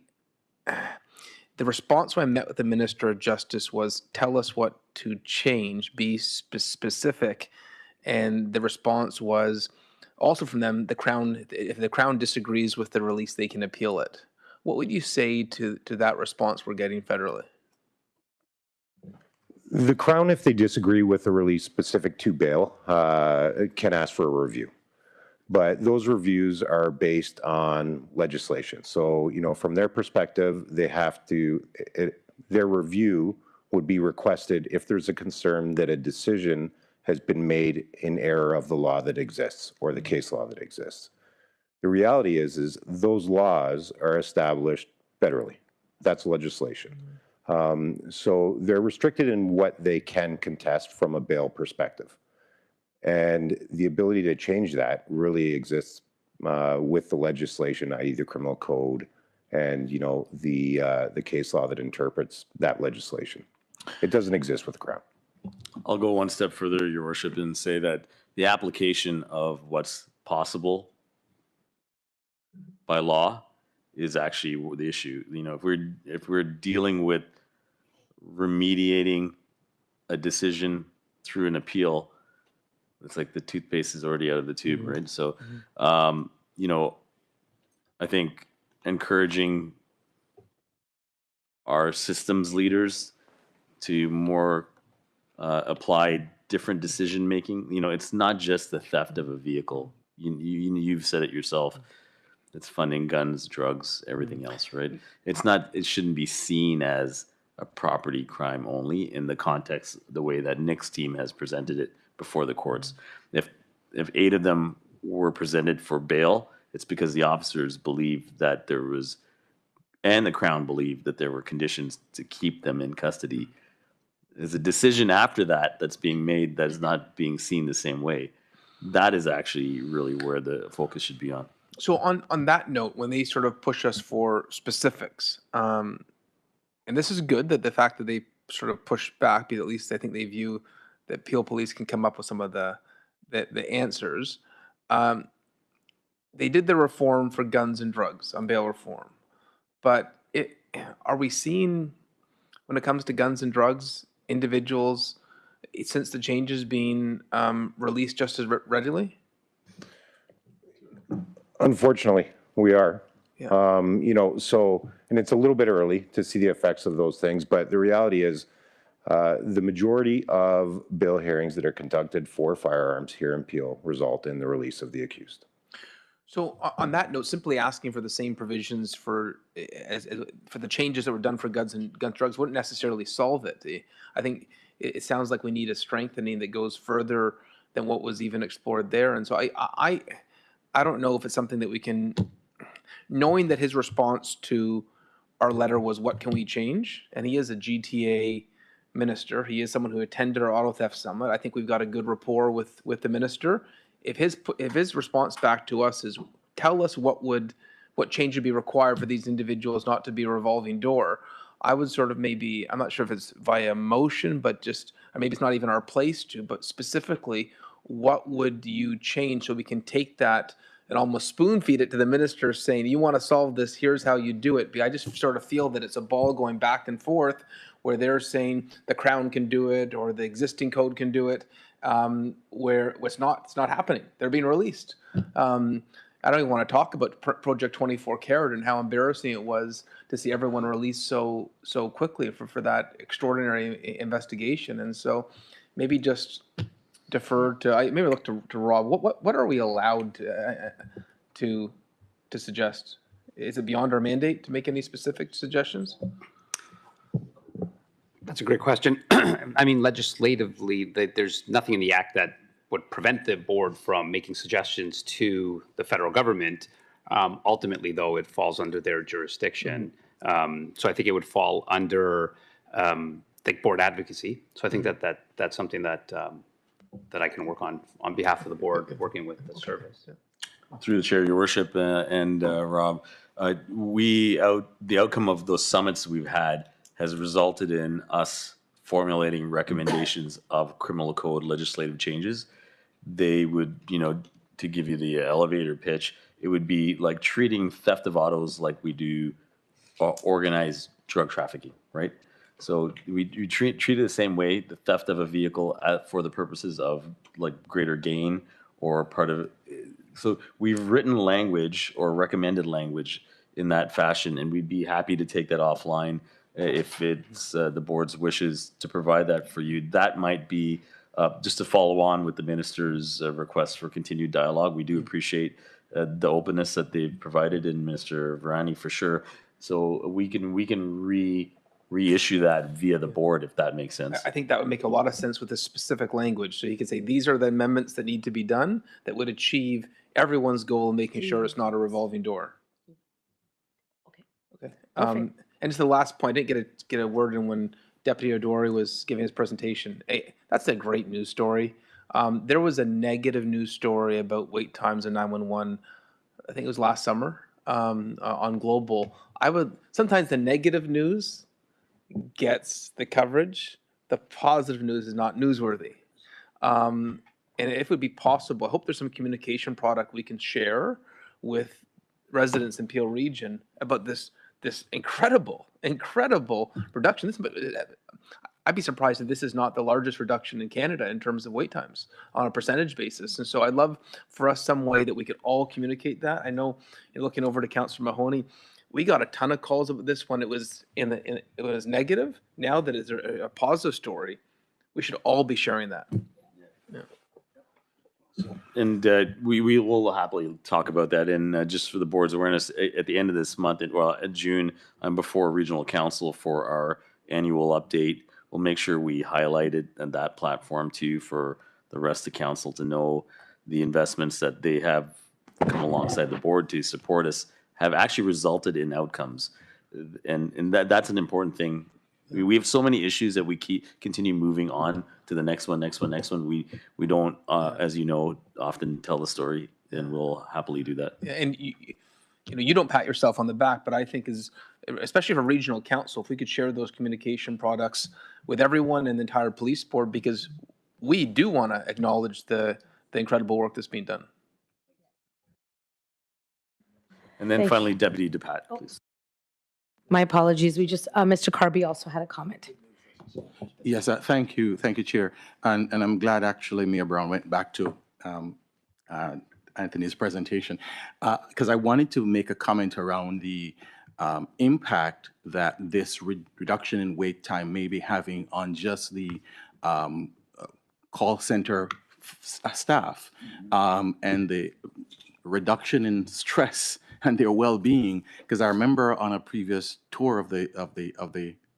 Speaker 11: response when I met with the Minister of Justice was, tell us what to change, be specific. And the response was also from them, if the Crown disagrees with the release, they can appeal it. What would you say to that response we're getting federally?
Speaker 10: The Crown, if they disagree with the release specific to bail, can ask for a review. But those reviews are based on legislation. So, from their perspective, they have to, their review would be requested if there's a concern that a decision has been made in error of the law that exists or the case law that exists. The reality is those laws are established federally. That's legislation. So they're restricted in what they can contest from a bail perspective. And the ability to change that really exists with the legislation, i.e. the criminal code and, the case law that interprets that legislation. It doesn't exist with the Crown.
Speaker 5: I'll go one step further, Your Worship, and say that the application of what's possible by law is actually the issue. If we're dealing with remediating a decision through an appeal, it's like the toothpaste is already out of the tube, right? So, I think encouraging our systems leaders to more apply different decision making. It's not just the theft of a vehicle. You've said it yourself. It's funding guns, drugs, everything else, right? It shouldn't be seen as a property crime only in the context, the way that Nick's team has presented it before the courts. If 8 of them were presented for bail, it's because the officers believed that there was, and the Crown believed that there were conditions to keep them in custody. There's a decision after that that's being made that is not being seen the same way. That is actually really where the focus should be on.
Speaker 11: So on that note, when they sort of push us for specifics, and this is good that the fact that they sort of push back, because at least I think they view that Peel Police can come up with some of the answers. They did the reform for guns and drugs on bail reform, but are we seeing, when it comes to guns and drugs, individuals, since the changes being released just as readily?
Speaker 10: Unfortunately, we are.
Speaker 11: Yeah.
Speaker 10: And it's a little bit early to see the effects of those things, but the reality is the majority of bail hearings that are conducted for firearms here in Peel result in the release of the accused.
Speaker 11: So on that note, simply asking for the same provisions for the changes that were done for guns and drugs wouldn't necessarily solve it. I think it sounds like we need a strengthening that goes further than what was even explored there. And so I don't know if it's something that we can, knowing that his response to our letter was, what can we change? And he is a GTA minister. He is someone who attended our auto theft summit. I think we've got a good rapport with the minister. If his response back to us is, tell us what change would be required for these individuals not to be a revolving door, I would sort of maybe, I'm not sure if it's via motion, but just, or maybe it's not even our place to, but specifically, what would you change so we can take that and almost spoon feed it to the minister saying, you want to solve this, here's how you do it. I just sort of feel that it's a ball going back and forth where they're saying the Crown can do it or the existing code can do it, where it's not happening. They're being released. I don't even want to talk about Project 24 Carat and how embarrassing it was to see everyone released so quickly for that extraordinary investigation. And so maybe just defer to, maybe look to Rob. What are we allowed to suggest? Is it beyond our mandate to make any specific suggestions?
Speaker 12: That's a great question. I mean, legislatively, there's nothing in the act that would prevent the board from making suggestions to the federal government. Ultimately, though, it falls under their jurisdiction. So I think it would fall under board advocacy. So I think that's something that I can work on behalf of the board, working with the service.
Speaker 5: Through the chair, your worship, and Rob, the outcome of those summits we've had has resulted in us formulating recommendations of criminal code legislative changes. They would, to give you the elevator pitch, it would be like treating theft of autos like we do organized drug trafficking, right? So we treat it the same way, the theft of a vehicle for the purposes of like greater gain or part of. So we've written language or recommended language in that fashion, and we'd be happy to take that offline if it's the board's wishes to provide that for you. That might be just to follow on with the minister's request for continued dialogue. We do appreciate the openness that they've provided in Minister Varani for sure. So we can reissue that via the board if that makes sense.
Speaker 11: I think that would make a lot of sense with this specific language. So you could say, these are the amendments that need to be done that would achieve everyone's goal of making sure it's not a revolving door. Okay.
Speaker 1: Perfect.
Speaker 11: And just the last point, I didn't get a word in when Deputy O'Dory was giving his presentation. Hey, that's a great news story. There was a negative news story about wait times in 911, I think it was last summer, on Global. Sometimes the negative news gets the coverage. The positive news is not newsworthy. And if it would be possible, I hope there's some communication product we can share with residents in Peel Region about this incredible reduction. I'd be surprised if this is not the largest reduction in Canada in terms of wait times on a percentage basis. And so I'd love for us some way that we could all communicate that. I know, looking over to Councillor Mahoney, we got a ton of calls about this when it was it was negative. Now that it's a positive story, we should all be sharing that.
Speaker 5: And we will happily talk about that. And just for the board's awareness, at the end of this month, at June, before Regional Council for our annual update, we'll make sure we highlight it and that platform too for the rest of council to know the investments that they have come alongside the board to support us have actually resulted in outcomes. And that's an important thing. We have so many issues that we continue moving on to the next one. We don't, as you know, often tell the story, and we'll happily do that.
Speaker 11: And you don't pat yourself on the back, but I think especially for regional council, if we could share those communication products with everyone in the entire police board, because we do want to acknowledge the incredible work that's being done.
Speaker 5: And then finally, Deputy DePatt, please.
Speaker 1: My apologies. Mr. Carby also had a comment.
Speaker 13: Yes, thank you, Chair. And I'm glad actually Mayor Brown went back to Anthony's presentation because I wanted to make a comment around the impact that this reduction in wait time may be having on just the call center staff and the reduction in stress and their well-being. Because I remember on a previous tour of the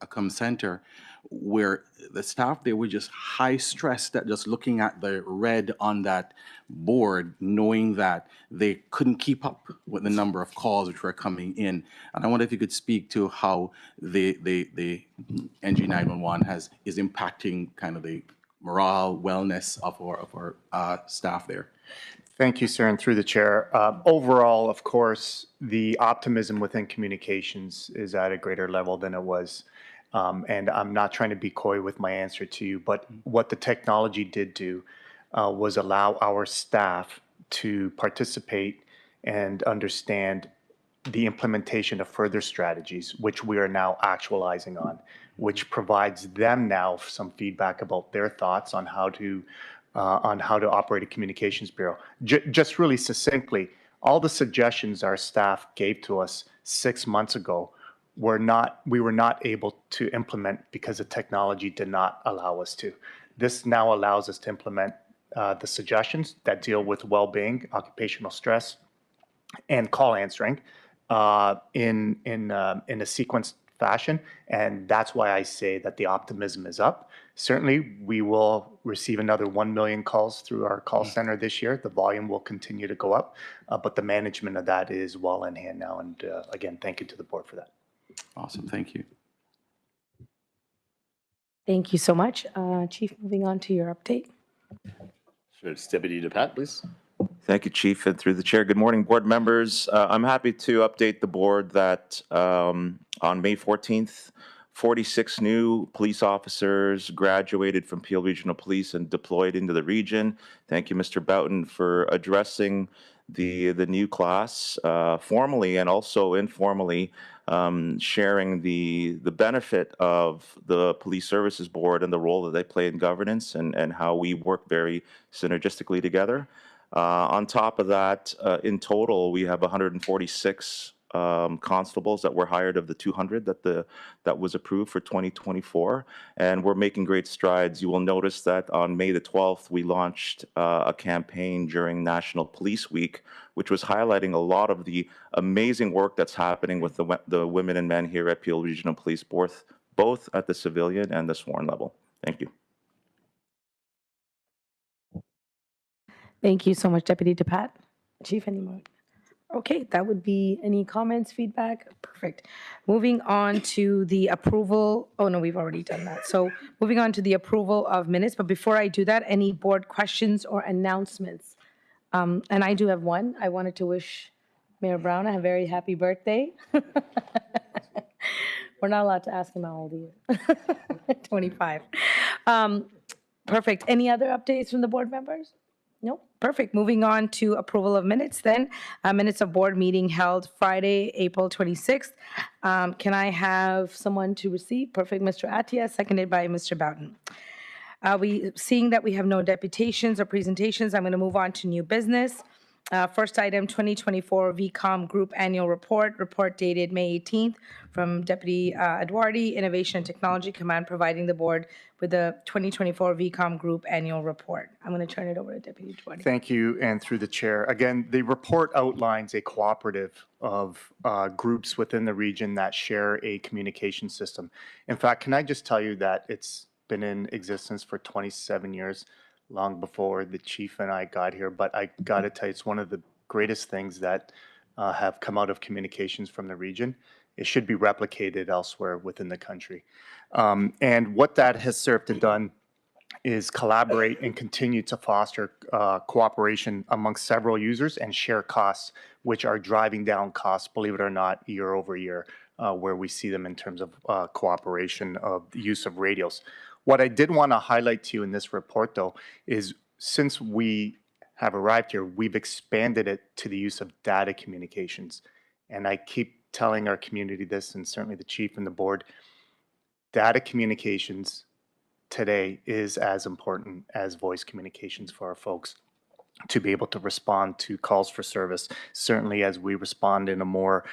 Speaker 13: Accum Center, where the staff, they were just high stressed at just looking at the red on that board, knowing that they couldn't keep up with the number of calls which were coming in. And I wonder if you could speak to how the NG911 is impacting kind of the morale, wellness of our staff there.
Speaker 9: Thank you, sir, and through the chair. Overall, of course, the optimism within communications is at a greater level than it was. And I'm not trying to be coy with my answer to you, but what the technology did do was allow our staff to participate and understand the implementation of further strategies, which we are now actualizing on, which provides them now some feedback about their thoughts on how to operate a communications bureau. Just really succinctly, all the suggestions our staff gave to us 6 months ago we were not able to implement because the technology did not allow us to. This now allows us to implement the suggestions that deal with well-being, occupational stress, and call answering in a sequenced fashion, and that's why I say that the optimism is up. Certainly, we will receive another 1 million calls through our call center this year. The volume will continue to go up, but the management of that is well in hand now, and again, thank you to the board for that.
Speaker 13: Awesome, thank you.
Speaker 1: Thank you so much. Chief, moving on to your update.
Speaker 5: Sure, it's Deputy DePatt, please.
Speaker 14: Thank you, Chief, and through the chair. Good morning, board members. I'm happy to update the board that on May 14th, 46 new police officers graduated from Peel Regional Police and deployed into the region. Thank you, Mr. Boughton, for addressing the new class formally and also informally, sharing the benefit of the Police Services Board and the role that they play in governance and how we work very synergistically together. On top of that, in total, we have 146 constables that were hired of the 200 that was approved for 2024, and we're making great strides. You will notice that on May the 12th, we launched a campaign during National Police Week, which was highlighting a lot of the amazing work that's happening with the women and men here at Peel Regional Police, both at the civilian and the sworn level. Thank you.
Speaker 1: Thank you so much, Deputy DePatt. Chief, any more? Okay, that would be any comments, feedback? Perfect. Moving on to the approval. Oh, no, we've already done that. So moving on to the approval of minutes. But before I do that, any board questions or announcements? And I do have one. I wanted to wish Mayor Brown a very happy birthday. We're not allowed to ask him how old he is. 25. Perfect. Any other updates from the board members? No, perfect. Moving on to approval of minutes then. Minutes of board meeting held Friday, April 26th. Can I have someone to receive? Perfect, Mr. Atia, seconded by Mr. Boughton. Seeing that we have no deputations or presentations, I'm going to move on to new business. First item, 2024 VCOM Group Annual Report dated May 18th from Deputy Edwardi, Innovation and Technology Command, providing the board with the 2024 VCOM Group Annual Report. I'm going to turn it over to Deputy Edwardi.
Speaker 9: Thank you, and through the chair. Again, the report outlines a cooperative of groups within the region that share a communication system. In fact, can I just tell you that it's been in existence for 27 years, long before the chief and I got here, but I got to tell you, it's one of the greatest things that have come out of communications from the region. It should be replicated elsewhere within the country. And what that has served to done is collaborate and continue to foster cooperation amongst several users and share costs, which are driving down costs, believe it or not, year over year, where we see them in terms of cooperation of the use of radios. What I did want to highlight to you in this report, though, is since we have arrived here, we've expanded it to the use of data communications. And I keep telling our community this, and certainly the chief and the board, data communications today is as important as voice communications for our folks to be able to respond to calls for service, certainly as we respond in a more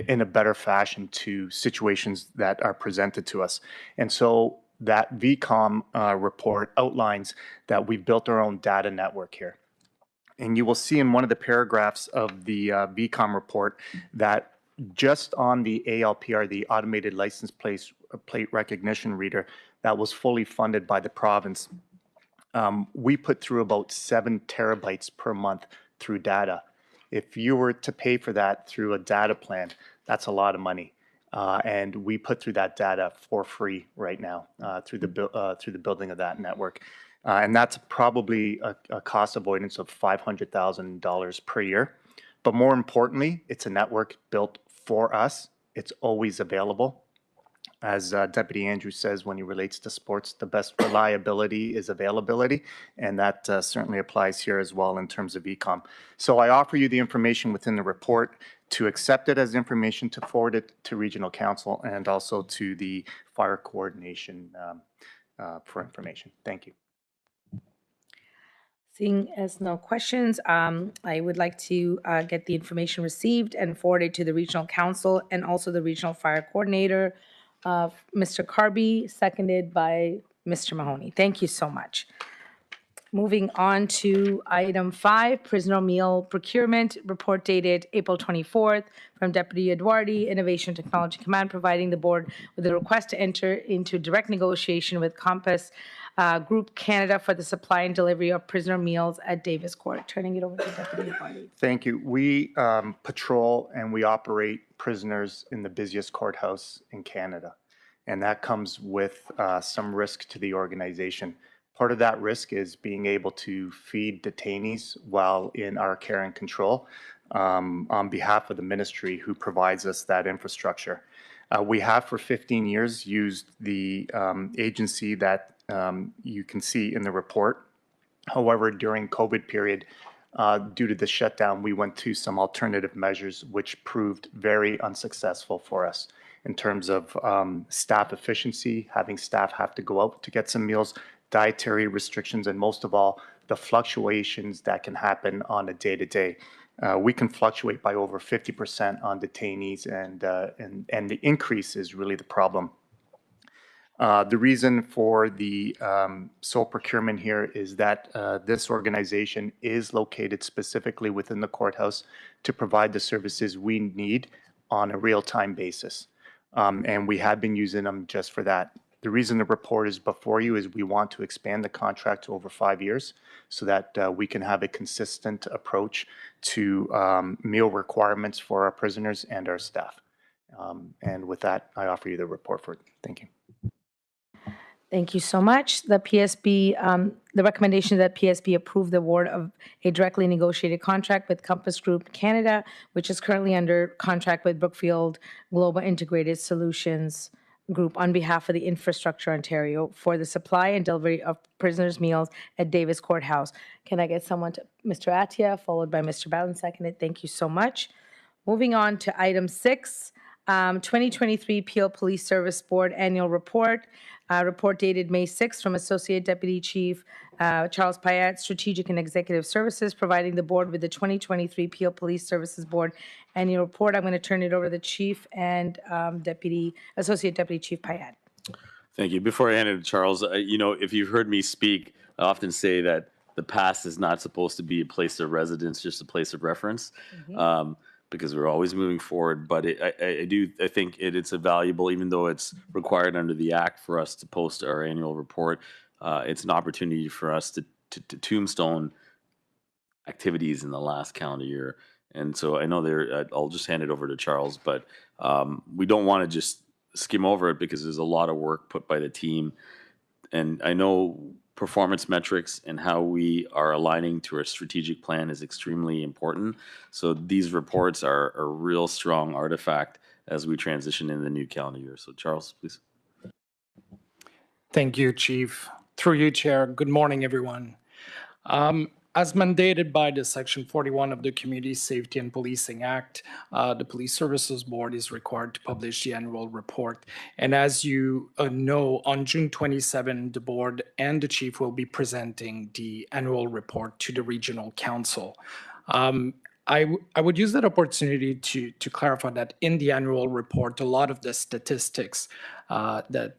Speaker 9: in a better fashion to situations that are presented to us. And so that VCOM report outlines that we've built our own data network here. And you will see in one of the paragraphs of the VCOM report that just on the ALPR, the automated license plate recognition reader that was fully funded by the province, we put through about 7 terabytes per month through data. If you were to pay for that through a data plan, that's a lot of money. And we put through that data for free right now through the building of that network. And that's probably a cost avoidance of $500,000 per year. But more importantly, it's a network built for us. It's always available. As Deputy Andrew says, when he relates to sports, the best reliability is availability, and that certainly applies here as well in terms of VCOM. So I offer you the information within the report to accept it as information, to forward it to Regional Council, and also to the fire coordination for information. Thank you.
Speaker 1: Seeing as no questions, I would like to get the information received and forwarded to the Regional Council and also the Regional Fire Coordinator, Mr. Carby, seconded by Mr. Mahoney. Thank you so much. Moving on to item 5, prisoner meal procurement, report dated April 24th from Deputy Edwardi, Innovation Technology Command, providing the board with a request to enter into direct negotiation with Compass Group Canada for the supply and delivery of prisoner meals at Davis Court. Turning it over to Deputy Edwardi.
Speaker 9: Thank you. We patrol and we operate prisoners in the busiest courthouse in Canada. And that comes with some risk to the organization. Part of that risk is being able to feed detainees while in our care and control on behalf of the ministry who provides us that infrastructure. We have for 15 years used the agency that you can see in the report. However, during COVID period, due to the shutdown, we went to some alternative measures which proved very unsuccessful for us in terms of staff efficiency, having staff have to go out to get some meals, dietary restrictions, and most of all, the fluctuations that can happen on a day-to-day. We can fluctuate by over 50% on detainees, and the increase is really the problem. The reason for the sole procurement here is that this organization is located specifically within the courthouse to provide the services we need on a real-time basis. And we have been using them just for that. The reason the report is before you is we want to expand the contract to over 5 years so that we can have a consistent approach to meal requirements for our prisoners and our staff. And with that, I offer you the report for it. Thank you.
Speaker 1: Thank you so much. The PSB, the recommendation that PSB approve the award of a directly negotiated contract with Compass Group Canada, which is currently under contract with Brookfield Global Integrated Solutions Group on behalf of the Infrastructure Ontario for the supply and delivery of prisoners' meals at Davis Courthouse. Can I get someone to, Mr. Atia, followed by Mr. Bowden, seconded. Thank you so much. Moving on to item 6, 2023 Peel Police Service Board Annual Report. Report dated May 6th from Associate Deputy Chief Charles Payette, Strategic and Executive Services, providing the board with the 2023 Peel Police Services Board Annual Report. I'm going to turn it over to the Chief and Associate Deputy Chief Payette.
Speaker 5: Thank you. Before I hand it to Charles, you know, if you've heard me speak, I often say that the past is not supposed to be a place of residence, just a place of reference. Because we're always moving forward. But I think it's a valuable, even though it's required under the Act for us to post our annual report, it's an opportunity for us to tombstone activities in the last calendar year. And so I know I'll just hand it over to Charles, but we don't want to just skim over it because there's a lot of work put by the team. And I know performance metrics and how we are aligning to our strategic plan is extremely important. So these reports are a real strong artifact as we transition in the new calendar year. So Charles, please.
Speaker 15: Thank you, Chief. Through you, Chair. Good morning, everyone. As mandated by the Section 41 of the Community Safety and Policing Act, the Police Services Board is required to publish the annual report. And as you know, on June 27, the board and the chief will be presenting the annual report to the Regional Council. I would use that opportunity to clarify that in the annual report, a lot of the statistics that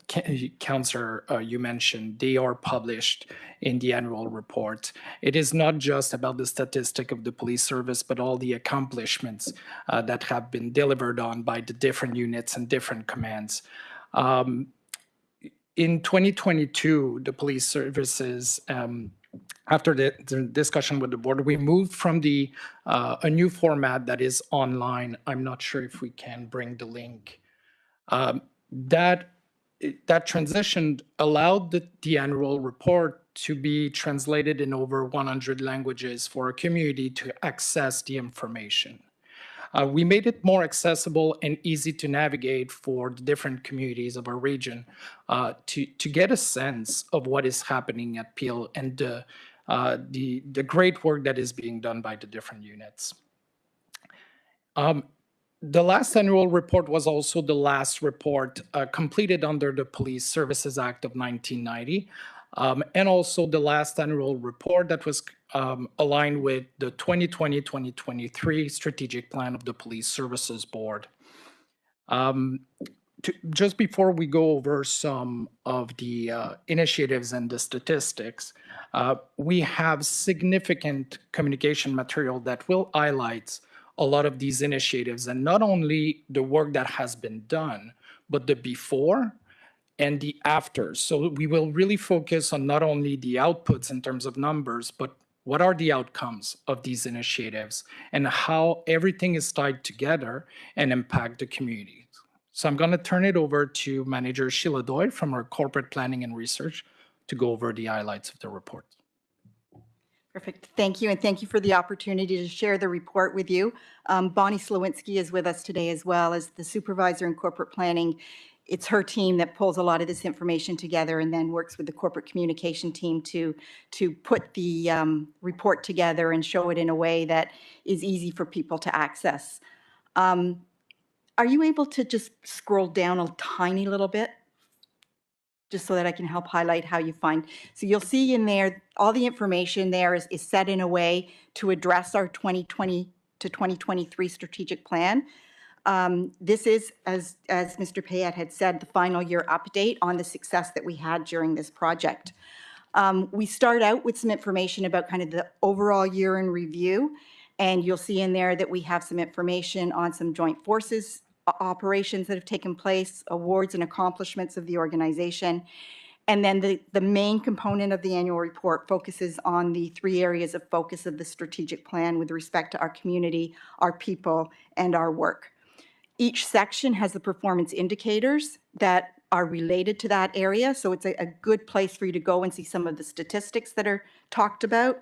Speaker 15: Councillor you mentioned, they are published in the annual report. It is not just about the statistic of the police service, but all the accomplishments that have been delivered on by the different units and different commands. In 2022, the police services, after the discussion with the board, we moved from a new format that is online. I'm not sure if we can bring the link. That transition allowed the annual report to be translated in over 100 languages for a community to access the information. We made it more accessible and easy to navigate for the different communities of our region to get a sense of what is happening at Peel and the great work that is being done by the different units. The last annual report was also the last report completed under the Police Services Act of 1990, and also the last annual report that was aligned with the 2020-2023 strategic plan of the Police Services Board. Just before we go over some of the initiatives and the statistics, we have significant communication material that will highlight a lot of these initiatives, and not only the work that has been done, but the before and the after. So we will really focus on not only the outputs in terms of numbers, but what are the outcomes of these initiatives and how everything is tied together and impact the community. So I'm going to turn it over to Manager Sheila Doyle from our Corporate Planning and Research to go over the highlights of the report.
Speaker 16: Perfect. Thank you. And thank you for the opportunity to share the report with you. Bonnie Slowinski is with us today as well as the supervisor in corporate planning. It's her team that pulls a lot of this information together and then works with the corporate communication team to put the report together and show it in a way that is easy for people to access. Are you able to just scroll down a tiny little bit? Just so that I can help highlight how you find. So you'll see in there, all the information there is set in a way to address our 2020 to 2023 strategic plan. This is, as Mr. Payette had said, the final year update on the success that we had during this project. We start out with some information about kind of the overall year in review, and you'll see in there that we have some information on some joint forces operations that have taken place, awards and accomplishments of the organization. And then the main component of the annual report focuses on the 3 areas of focus of the strategic plan with respect to our community, our people, and our work. Each section has the performance indicators that are related to that area. So it's a good place for you to go and see some of the statistics that are talked about,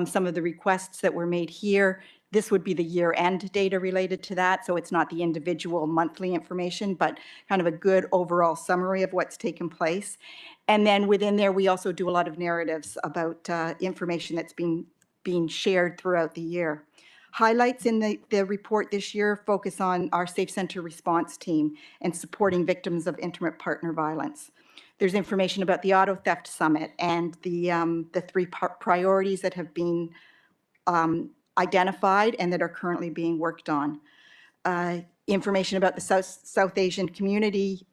Speaker 16: some of the requests that were made here. This would be the year-end data related to that, so it's not the individual monthly information, but kind of a good overall summary of what's taken place. And then within there, we also do a lot of narratives about information that's being shared throughout the year. Highlights in the report this year focus on our Safe Center response team and supporting victims of intimate partner violence. There's information about the Auto Theft Summit and the 3 priorities that have been identified and that are currently being worked on. Information about the South Asian community,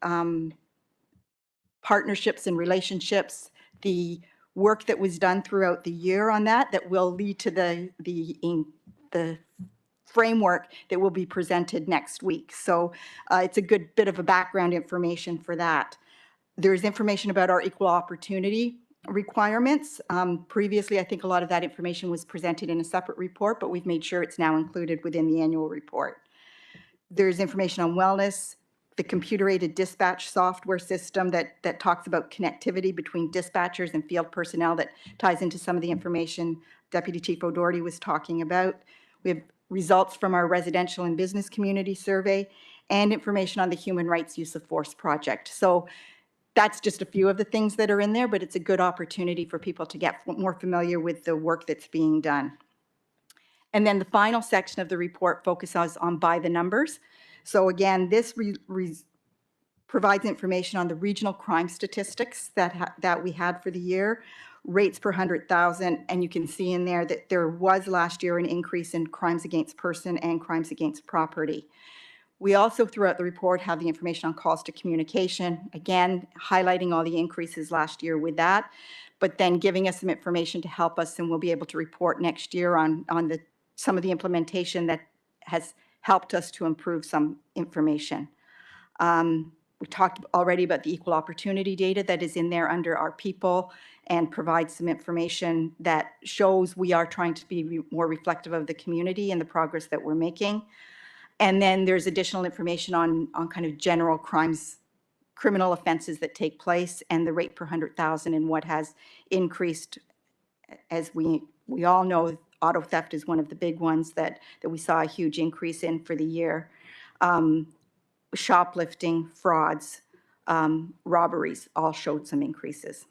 Speaker 16: partnerships and relationships, the work that was done throughout the year on that will lead to the framework that will be presented next week. So it's a good bit of a background information for that. There's information about our equal opportunity requirements. Previously, I think a lot of that information was presented in a separate report, but we've made sure it's now included within the annual report. There's information on wellness, the computer-aided dispatch software system that talks about connectivity between dispatchers and field personnel that ties into some of the information Deputy Chief O'Doherty was talking about. We have results from our residential and business community survey and information on the Human Rights Use of Force project. So that's just a few of the things that are in there, but it's a good opportunity for people to get more familiar with the work that's being done. And then the final section of the report focuses on by the numbers. So again, this provides information on the regional crime statistics that we had for the year, rates per 100,000, and you can see in there that there was last year an increase in crimes against person and crimes against property. We also, throughout the report, have the information on calls to communication, again, highlighting all the increases last year with that, but then giving us some information to help us, and we'll be able to report next year on some of the implementation that has helped us to improve some information. We talked already about the equal opportunity data that is in there under our people and provides some information that shows we are trying to be more reflective of the community and the progress that we're making. And then there's additional information on kind of general crimes, criminal offenses that take place and the rate per 100,000 and what has increased. As we all know, auto theft is one of the big ones that we saw a huge increase in for the year. Shoplifting, frauds, robberies all showed some increases.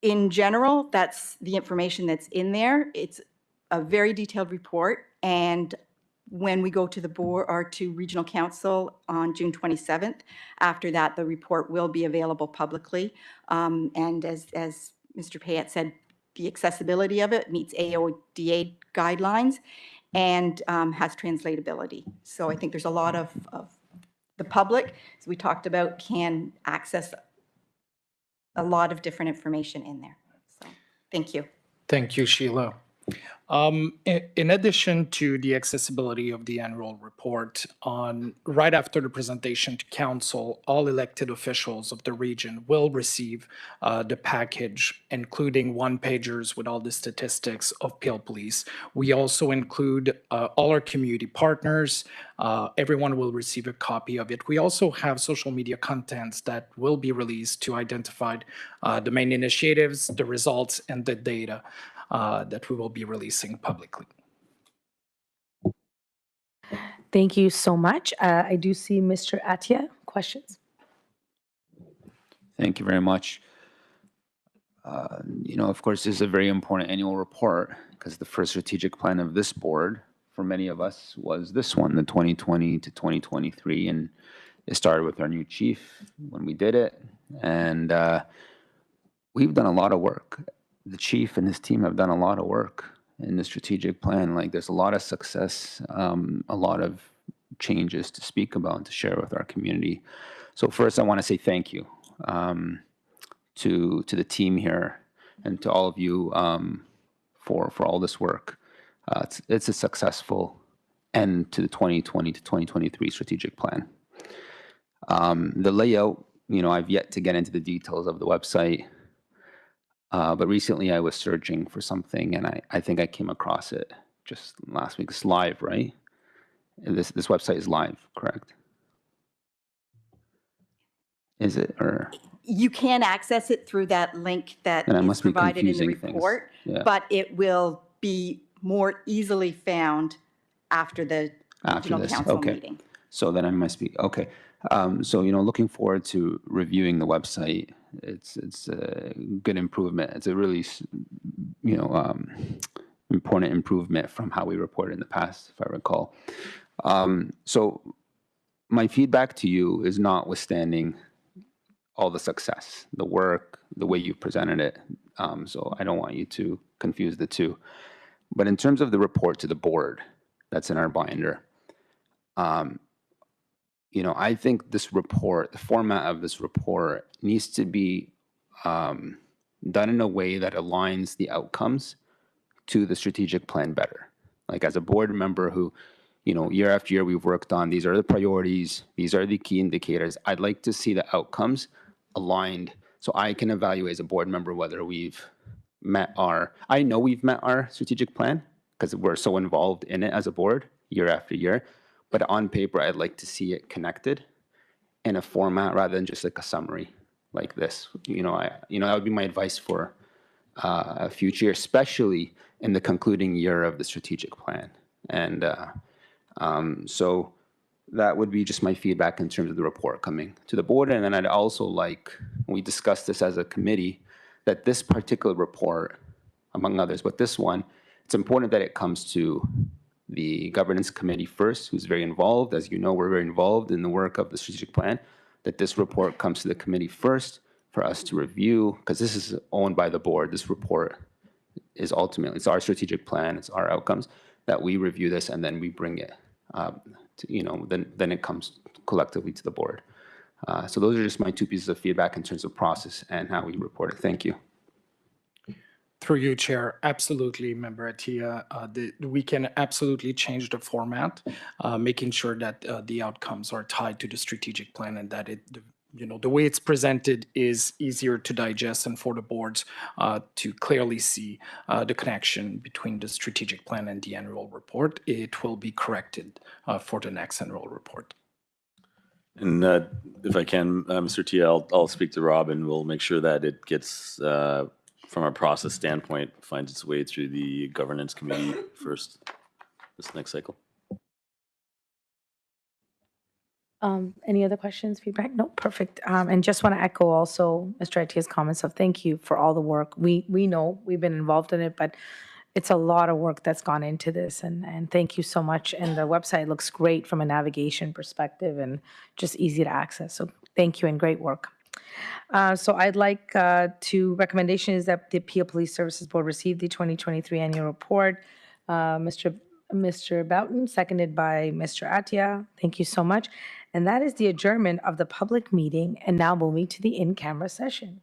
Speaker 16: In general, that's the information that's in there. It's a very detailed report, and when we go to the board or to regional council on June 27th, after that, the report will be available publicly. And as Mr. Payette said, the accessibility of it meets AODA guidelines and has translatability. So I think there's a lot of the public, as we talked about, can access a lot of different information in there. So thank you.
Speaker 15: Thank you, Sheila. In addition to the accessibility of the annual report, right after the presentation to council, all elected officials of the region will receive the package, including one-pagers with all the statistics of Peel Police. We also include all our community partners. Everyone will receive a copy of it. We also have social media contents that will be released to identify the main initiatives, the results, and the data that we will be releasing publicly.
Speaker 1: Thank you so much. I do see Mr. Atia. Questions?
Speaker 4: Thank you very much. Of course, this is a very important annual report because the first strategic plan of this board for many of us was this one, the 2020 to 2023. And it started with our new chief when we did it. And we've done a lot of work. The chief and his team have done a lot of work in the strategic plan. Like there's a lot of success, a lot of changes to speak about and to share with our community. So first, I want to say thank you to the team here and to all of you for all this work. It's a successful end to the 2020 to 2023 strategic plan. The layout, I've yet to get into the details of the website. But recently I was searching for something and I think I came across it just last week. It's live, right? And this website is live, correct? Is it, or?
Speaker 16: You can access it through that link that
Speaker 4: Then I
Speaker 16: is
Speaker 4: must be
Speaker 16: provided in the
Speaker 4: confusing things.
Speaker 16: report,
Speaker 4: Yeah.
Speaker 16: but it will be more easily found after the
Speaker 4: After
Speaker 16: regional
Speaker 4: this,
Speaker 16: council
Speaker 4: okay.
Speaker 16: meeting.
Speaker 4: So then I must be, okay. So, looking forward to reviewing the website. It's a good improvement. It's a really, important improvement from how we reported in the past, if I recall. So my feedback to you is notwithstanding all the success, the work, the way you presented it. So I don't want you to confuse the two. But in terms of the report to the board that's in our binder, I think this report, the format of this report needs to be done in a way that aligns the outcomes to the strategic plan better. Like as a board member who, year after year we've worked on, these are the priorities, these are the key indicators. I'd like to see the outcomes aligned so I can evaluate as a board member whether we've met I know we've met our strategic plan because we're so involved in it as a board year after year. But on paper, I'd like to see it connected in a format rather than just like a summary like this. That would be my advice for a future year, especially in the concluding year of the strategic plan. And so that would be just my feedback in terms of the report coming to the board. And then I'd also like, we discussed this as a committee, that this particular report, among others, but this one, it's important that it comes to the governance committee first, who's very involved. As you know, we're very involved in the work of the strategic plan, that this report comes to the committee first for us to review, because this is owned by the board. This report is ultimately, it's our strategic plan, it's our outcomes, that we review this and then we bring it, then it comes collectively to the board. So those are just my two pieces of feedback in terms of process and how we report it. Thank you.
Speaker 15: Through you, Chair, absolutely, Member Atia. We can absolutely change the format, making sure that the outcomes are tied to the strategic plan and that the way it's presented is easier to digest and for the boards to clearly see the connection between the strategic plan and the annual report. It will be corrected for the next annual report.
Speaker 5: And if I can, Mr. T, I'll speak to Rob and we'll make sure that it gets, from a process standpoint, finds its way through the governance committee first, this next cycle.
Speaker 1: Any other questions, feedback? No, perfect. And just want to echo also Mr. Atia's comments of thank you for all the work. We know we've been involved in it, but it's a lot of work that's gone into this, and thank you so much. And the website looks great from a navigation perspective and just easy to access. So thank you and great work. So I'd like to recommendations that the Peel Police Services Board receive the 2023 annual report. Mr. Boughton, seconded by Mr. Atia. Thank you so much. And that is the adjournment of the public meeting, and now moving to the in-camera session.